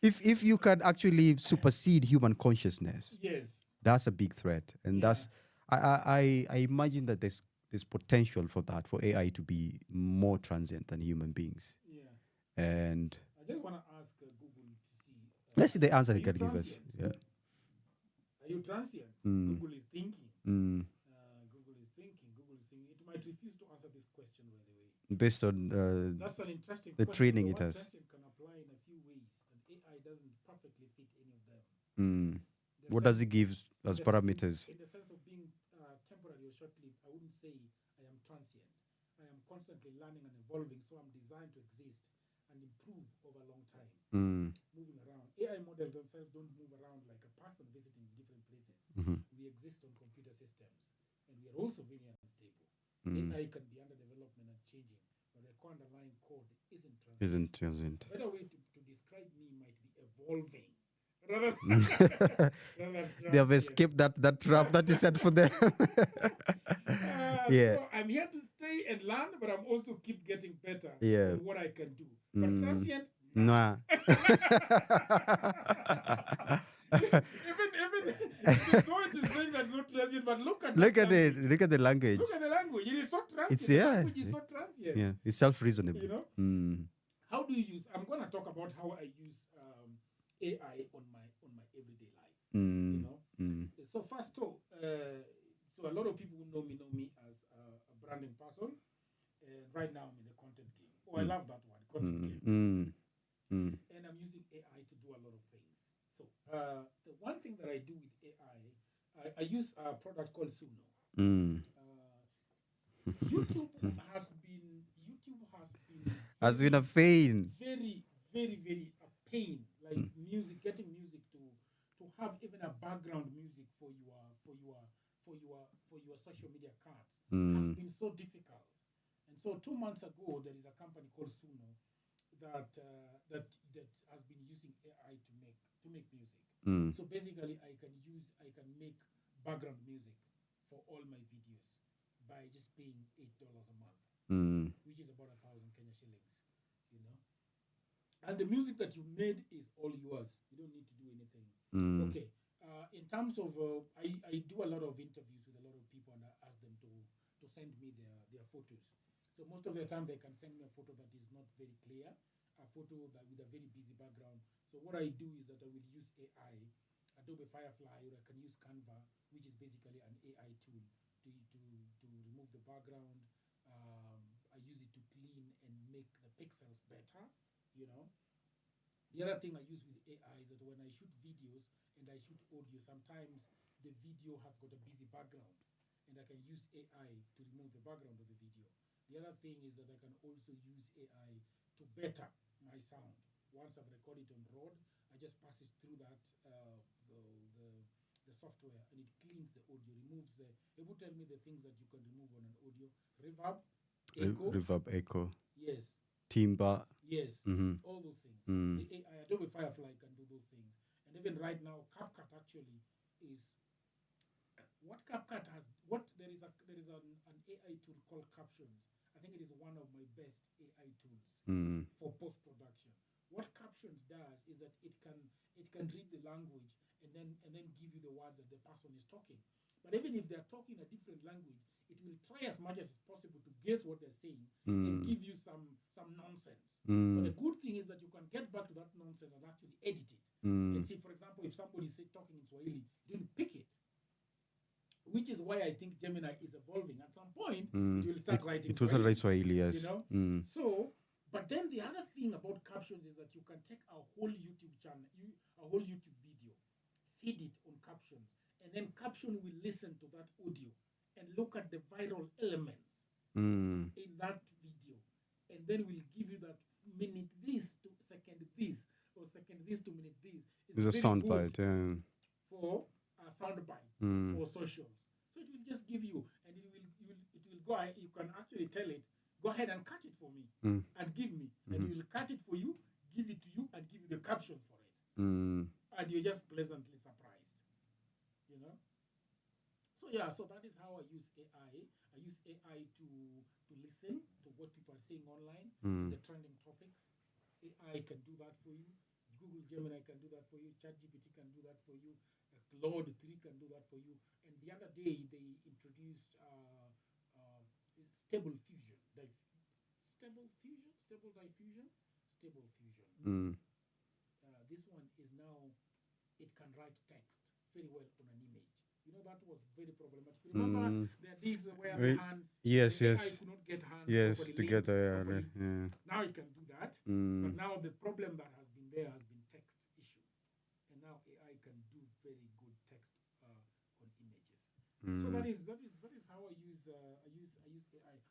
If you can actually supersede human consciousness, yes, that's a big threat. And that's I imagine that there's potential for that, for AI to be more transient than human beings. Yeah. And I just want to ask Google to see. Let's see the answer they can give us. Yeah. Are you transient? Google is thinking. Google is thinking. It might refuse to answer this question, by the way. Based on that's an interesting the question. training So it has. Transient can apply in a few ways, and AI doesn't perfectly fit any of them. What does it give as parameters? In the sense of being temporary or short-lived, I wouldn't say I am transient. I am constantly learning and evolving, so I'm designed to exist and improve over a long time. Moving around. AI models themselves don't move around like a person visiting different places. We exist on computer systems, and we are also very unstable. AI can be under development and changing, but the underlying code isn't transient. A better way to describe me might be evolving. They have escaped that trap that you set for them. So I'm here to stay and learn, but I'm also keep getting better at what I can do. But transient? Nah. even if going to say that's not transient, but look at the language. Look at the language. Look at the language. It is so transient. It's the language is so transient. Yeah, it's self-reasonable. You know? How do you use? I'm gonna talk about how I use AI on my everyday life. You know. So first of all, so a lot of people who know me as a branding person. Right now I'm in the content game. Oh, I love that one, content game. And I'm using AI to do a lot of things. So the one thing that I do with AI, I use a product called Suno. YouTube has been a pain. Very, very, very a pain. Like music, getting music to have even a background music for your social media cards has been so difficult. And so 2 months ago, there is a company called Suno that has been using AI to make music. So basically, I can make background music for all my videos by just paying $8 a month, which is about 1,000 Kenya shillings. You know, and the music that you made is all yours. You don't need to do anything. Okay. In terms of, I do a lot of interviews with a lot of people, and I ask them to send me their photos. So most of the time they can send me a photo that is not very clear, a photo that with a very busy background. So what I do is that I will use AI, Adobe Firefly, or I can use Canva, which is basically an AI tool to remove the background. I use it to clean and make the pixels better, you know. The other thing I use with AI is that when I shoot videos and I shoot audio, sometimes the video has got a busy background, and I can use AI to remove the background of the video. The other thing is that I can also use AI to better my sound. Once I've recorded on Rode, I just pass it through that the software, and it cleans the audio, removes the. It will tell me the things that you can remove on an audio: reverb, echo, Reverb, echo, yes, timbre. yes, Mhm. all those things. Mm. The AI, Adobe Firefly can do those things, and even right now, CapCut actually is what CapCut has. What there is an AI tool called Captions. I think it is one of my best AI tools Mm. for post production. What Captions does is that it can read the language and then give you the words that the person is talking. But even if they're talking a different language, it will try as much as possible to guess what they're saying and give you some nonsense. But the good thing is that you can get back to that nonsense and actually edit it. And see, for example, if somebody is talking in Swahili, it will pick it. Which is why I think Gemini is evolving. At some point, it will start writing It was a Swahili. Swahili, yes. You know? So, but then the other thing about captions is that you can take a whole YouTube channel, a whole YouTube video, feed it on captions, and then caption will listen to that audio and look at the viral elements in that video, and then we'll give you that minute this to second this, or second this to minute this. It's a sound bite, yeah. For a sound bite for socials. So it will just give you, and it will go ahead. You can actually tell it, go ahead and cut it for me and give me, and it will cut it for you, give it to you, and give you the caption for it, and you're just pleasantly surprised, you know. So yeah, so that is how I use AI. I use AI to listen to what people are saying online, the trending topics. AI can do that for you. Google Gemini can do that for you. ChatGPT can do that for you. Claude 3 can do that for you. And the other day they introduced stable fusion, stable diffusion. This one is now, it can write text very well on an image. You know, that was very problematic. Remember, there are these where the hands, yes, the yes, AI could not get hands yes, properly, together. linked properly. Yeah. Now it can do that, but now the problem that has been there has been text issue, and now AI can do very good text on images. So that is how I use AI.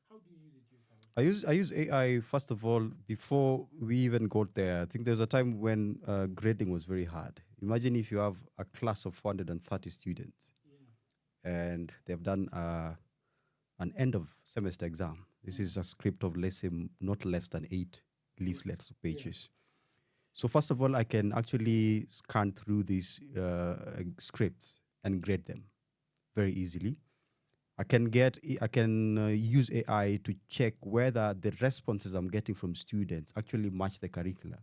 How do you use it yourself? I use AI first of all before we even got there. I think there was a time when grading was very hard. Imagine if you have a class of 430 students, and they've done an end of semester exam. This is a script of, let's say, not less than 8 leaflets or pages. So first of all, I can actually scan through these scripts and grade them very easily. I can use AI to check whether the responses I'm getting from students actually match the curricula.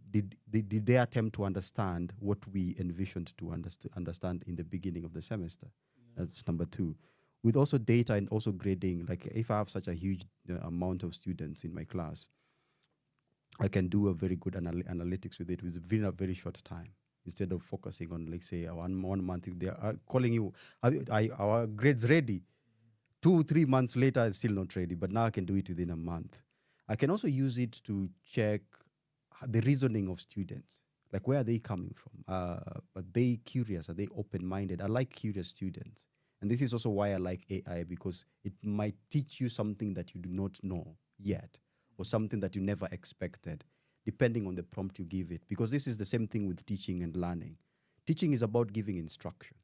Did they attempt to understand what we envisioned to understand in the beginning of the semester? That's number 2. With also data and also grading, like if I have such a huge amount of students in my class, I can do a very good analytics with it within a very short time. Instead of focusing on, like, say, 1 month, if they are calling you, our grade's ready. 2-3 months later, it's still not ready, but now I can do it within a month. I can also use it to check the reasoning of students. Like, where are they coming from? Are they curious? Are they open-minded? I like curious students. And this is also why I like AI, because it might teach you something that you do not know yet, or something that you never expected, depending on the prompt you give it. Because this is the same thing with teaching and learning. Teaching is about giving instruction,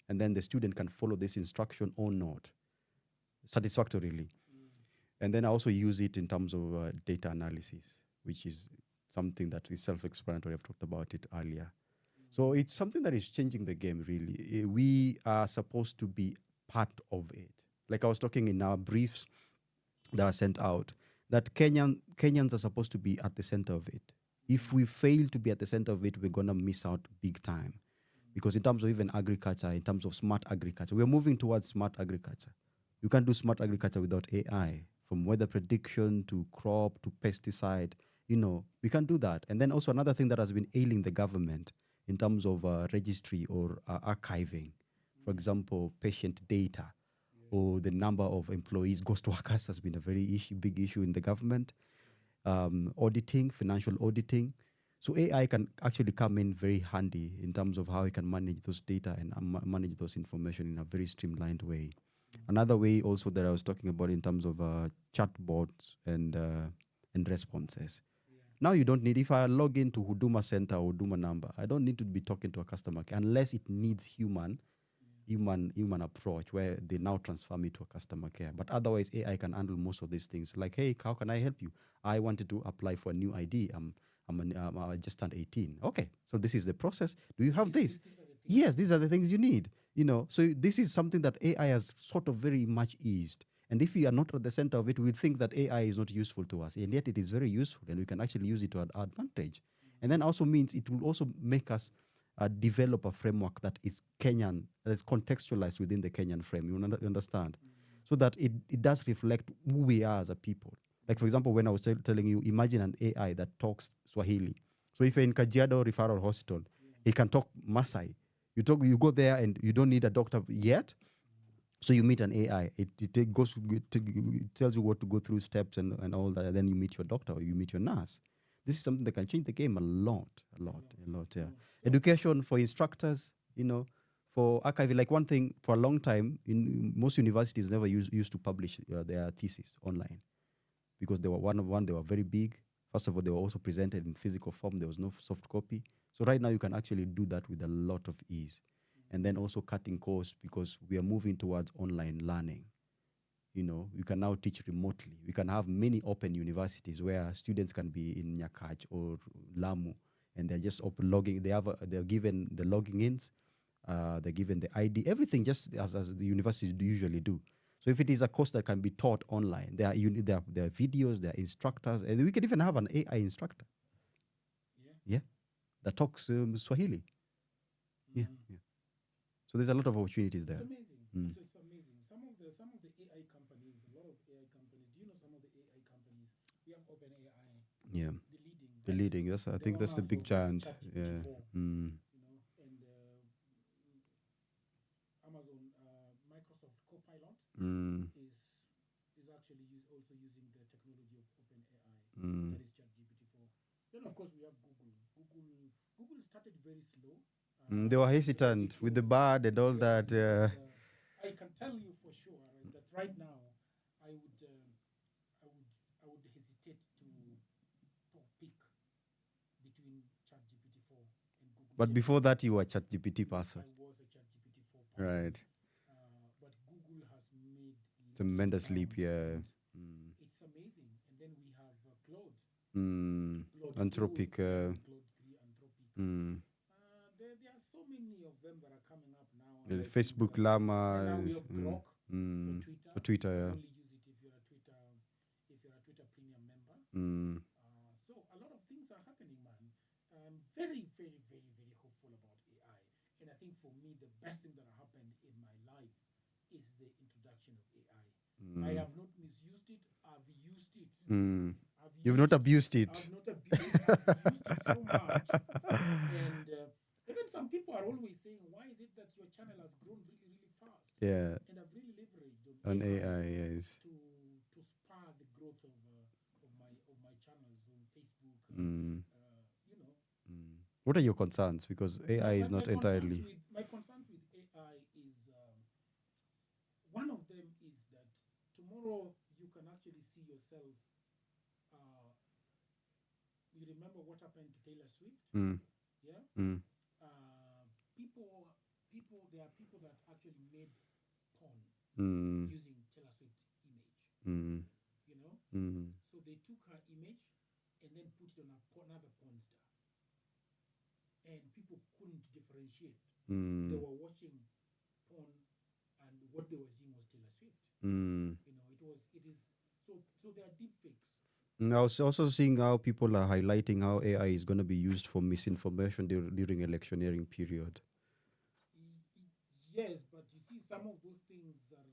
and then the student can follow this instruction or not, satisfactorily. And then I also use it in terms of data analysis, which is something that is self-explanatory. I've talked about it earlier. So it's something that is changing the game, really. We are supposed to be part of it. Like I was talking in our briefs that are sent out, that Kenyans are supposed to be at the center of it. If we fail to be at the center of it, we're going to miss out big time. Because in terms of even agriculture, in terms of smart agriculture, we're moving towards smart agriculture. You can't do smart agriculture without AI, from weather prediction to crop to pesticide. You know, we can't do that. And then also another thing that has been ailing the government in terms of registry or archiving, for example, patient data, or the number of employees, ghost workers has been a very big issue in the government. Auditing, financial auditing. So AI can actually come in very handy in terms of how it can manage those data and manage those information in a very streamlined way. Another way also that I was talking about in terms of chatbots and responses. Now you don't need, if I log into Huduma Center or Huduma number, I don't need to be talking to a customer care unless it needs human approach where they now transfer me to a customer care. But otherwise, AI can handle most of these things. Like, hey, how can I help you? I wanted to apply for a new ID. I just turned 18. Okay, so this is the process. Do you have this? Yes, these are the things you need. So this is something that AI has sort of very much eased. And if we are not at the center of it, we think that AI is not useful to us, and yet it is very useful, and we can actually use it to our advantage. And then also means it will also make us develop a framework that is Kenyan, that is contextualized within the Kenyan frame. You understand? So that it does reflect who we are as a people. Like, for example, when I was telling you, imagine an AI that talks Swahili. So if you're in Kajiado Referral Hospital, it can talk Masai. You go there and you don't need a doctor yet. So you meet an AI. It tells you what to go through steps and all that. And then you meet your doctor or you meet your nurse. This is something that can change the game a lot. Yeah. Education for instructors, for archiving. Like, one thing, for a long time, in most universities never used to publish their thesis online because they were very big. First of all, they were also presented in physical form. There was no soft copy. So right now you can actually do that with a lot of ease. And then also cutting costs because we are moving towards online learning. You can now teach remotely. We can have many open universities where students can be in Nyakach or Lamu, and they're just logging. They're given the logging ins, they're given the ID, everything just as the universities usually do. So if it is a course that can be taught online, there are videos, there are instructors, and we can even have an AI instructor. Yeah, that talks Swahili. Yeah. So there's a lot of opportunities there. It's amazing. It's amazing. Some of the AI companies, a lot of AI companies. Do you know some of the AI companies? We have OpenAI. Yeah. The leading. I think that's the big giant. Yeah. And Amazon, Microsoft Copilot is actually also using the technology of OpenAI. That is ChatGPT-4. Then of course we have Google. Google started very slow. They were hesitant with the bird and all that. I can tell you for sure that right now, I would hesitate to pick between ChatGPT-4 and Google. But before that, you were a ChatGPT person. I was a ChatGPT-4 person. Right. But Google has made tremendous leap. Yeah. It's amazing. And then we have Claude. Anthropic. Claude 3, Anthropic. There are so many of them that are coming up now. Like Facebook, Llama. Now we have Grok for Twitter. Yeah. Only use it if you're a Twitter premium member. So a lot of things are happening, man. I'm very, very, very, very hopeful about AI. And I think for me, the best thing that happened in my life is the introduction of AI. I have not misused it. I've used it. You've not abused it. I've not abused it. I've used it so much. And even some people are always saying, why is it that your channel has grown really, really fast? Yeah. And I've really leveraged on AI, yes. To spur the growth of my channels on Facebook. What are your concerns? Because AI is not entirely. My concerns with AI is one of them is that tomorrow you can actually see yourself. You remember what happened to Taylor Swift? Yeah. People. There are people that actually made porn using Taylor Swift's image. So they took her image and then put it on another porn star, and people couldn't differentiate. They were watching porn, and what they were seeing was Taylor Swift. It is. So there are deep fakes. I was also seeing how people are highlighting how AI is going to be used for misinformation during electioneering period. Yes, but you see, some of those things are.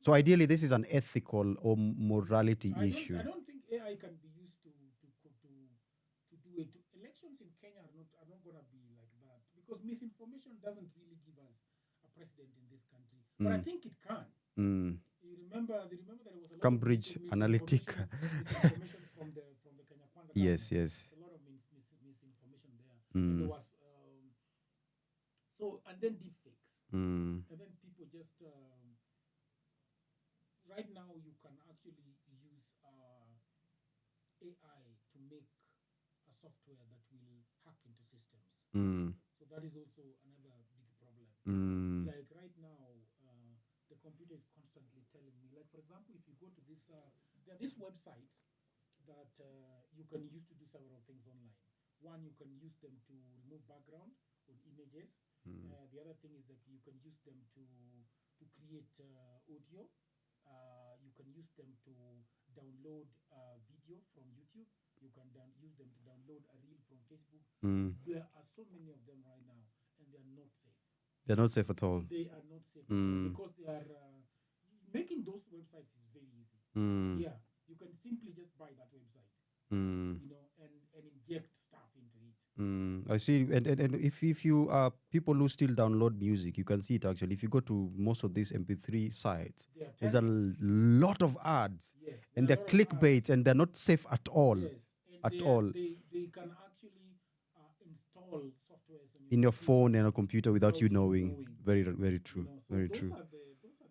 So ideally, this is an ethical or morality issue. I don't think AI can be used to do it. Elections in Kenya are not going to be like that because misinformation doesn't really give us a precedent in this country. But I think it can. You remember there was a lot Cambridge of Analytica. misinformation from the Kenya Kwanza government. Yes. A lot of misinformation there. And there was and then deep fakes. And then people just right now you can actually use AI to make a software that will hack into systems. So that is also another big problem. Like right now, the computer is constantly telling me, like for example, if you go to this, there are these websites that you can use to do several things online. One, you can use them to remove background on images. The other thing is that you can use them to create audio. You can use them to download video from YouTube. You can use them to download a reel from Facebook. There are so many of them right now, and they are not safe. They're not safe at all. They are not safe at all because they are making those websites is very easy. Yeah, you can simply just buy that website, you know, and inject stuff into it. I see, and if you people who still download music, you can see it actually. If you go to most of these MP3 sites, there's a lot of ads, and they're clickbait, and they're not safe at all. They can actually install software in your phone and a computer without you knowing. Very true. So very those true. Are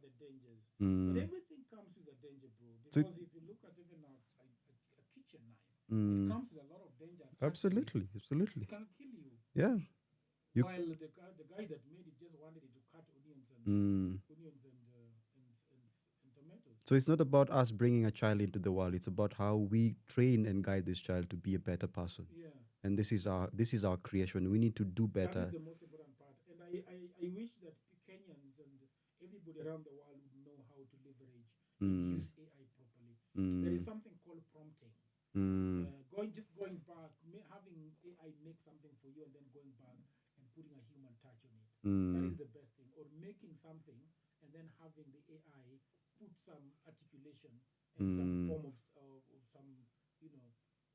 the dangers. But everything comes with a danger, bro. Because if you look at even a kitchen knife, it comes with a lot of danger. Absolutely. It can kill you. Yeah. While the guy that made it just wanted it to cut onions and tomatoes. So it's not about us bringing a child into the world. It's about how we train and guide this child to be a better person. Yeah. And this is our creation. We need to do better. That is the most important part. And I wish that Kenyans and everybody around the world would know how to leverage and use AI properly. There is something called prompting. Going back, having AI make something for you and then going back and putting a human touch on it. That is the best thing. Or making something and then having the AI put some articulation and some form of some, you know,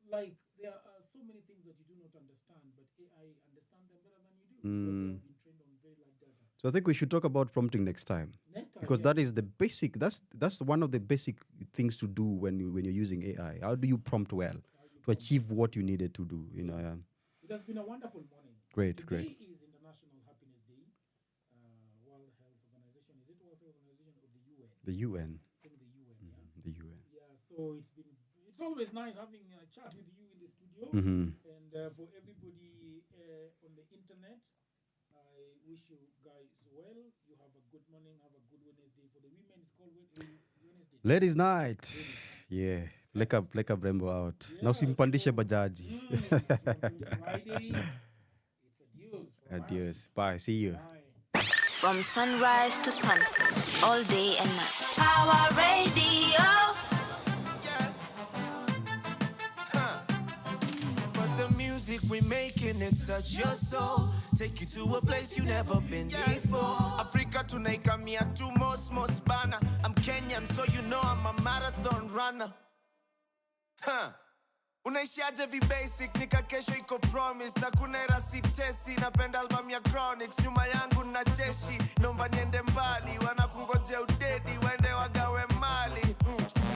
like there are so many things that you do not understand, but AI understand them better than you do because they have been trained on very light data. So I think we should talk about prompting next time. Because that is the basic. That's one of the basic things to do when you're using AI. How do you prompt well to achieve what you needed to do? You know. It has been a wonderful morning. Great. Today is International Happiness Day. World Health Organization. Is it World Health Organization or the UN? The UN. I think the UN. Yeah. The UN. Yeah. So it's always nice having a chat with you in the studio, and for everybody on the internet. I wish you guys well. You have a good morning. Have a good Wednesday. For the women, it's called Wednesday. Ladies' night. Yeah. Pleka Brembo out. Now simpandishe bajaji. Friday. It's Adios. Bye. See you. Bye. From sunrise to sunset, all day and night. Power Radio. Music we making it touch your soul, take you to a place you never been before. Africa tunaikamia tu most bana. I'm Kenyan, so you know I'm a marathon runner. Unaishiaje vi basic, nika kesho iko promise. Takuna era sitesi, napenda album ya Chronics. Nyuma yangu na jeshi, nomba niende mbali. Wanakungoje udedi, wende wagawe mali.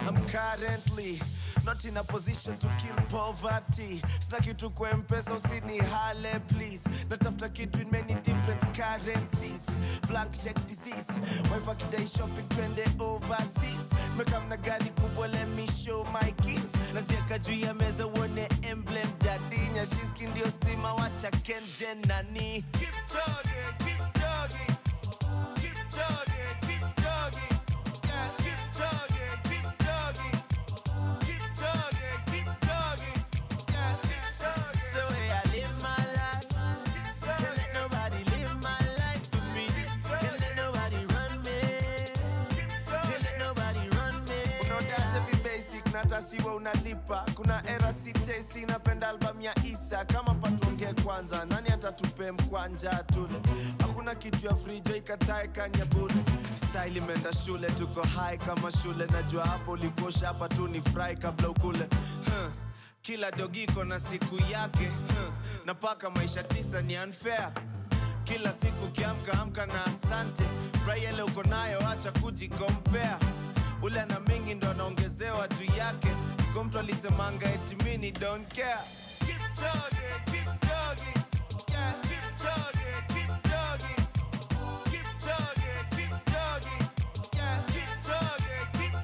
I'm currently not in a position to kill poverty. Sina kitu kwa mpesa usini hale please. Natafuta kitu in many different currencies. Blank check disease. Wife akidai shopping twende overseas. Mekam na gari kubwa, let me show my kids. Nazieka juu ya meza uone emblem jadinya. Shinski ndio stima wacha kenje nani. Keep jogging, keep jogging. Keep jogging, keep jogging. Yeah, keep jogging, keep jogging. Keep jogging, keep jogging. Yeah, it's the way I live my life. Can't let nobody live my life for me. Can't let nobody run me. Can't let nobody run me. Unaotaje vi basic, natasiwa unalipa. Kuna era sitesi, napenda album ya Isa. Kama patuonge kwanza, nani atatupe mkwanja tule. Hakuna kitu ya frijo ikatae kanyabule. Style imeenda shule, tuko high kama shule. Najua hapo ulikosha, hapa tu ni fry kabla ukule. Kila dogiko na siku yake. Napaka maisha 9 ni unfair. Kila siku kiamka amka na asante. Fry ile uko nayo acha kujikompare. Ule na mingi ndo anaongezewa juu yake. Kwa mtu alisemanga eti mini don't care. Keep jogging, keep jogging. Yeah, keep jogging, keep jogging. Keep jogging, keep jogging. Yeah, keep jogging, keep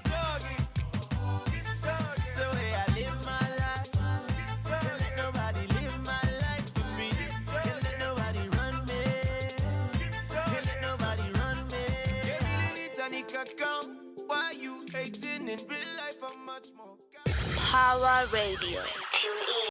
account. Why you hating in real life? I'm much more. Pawa Radio.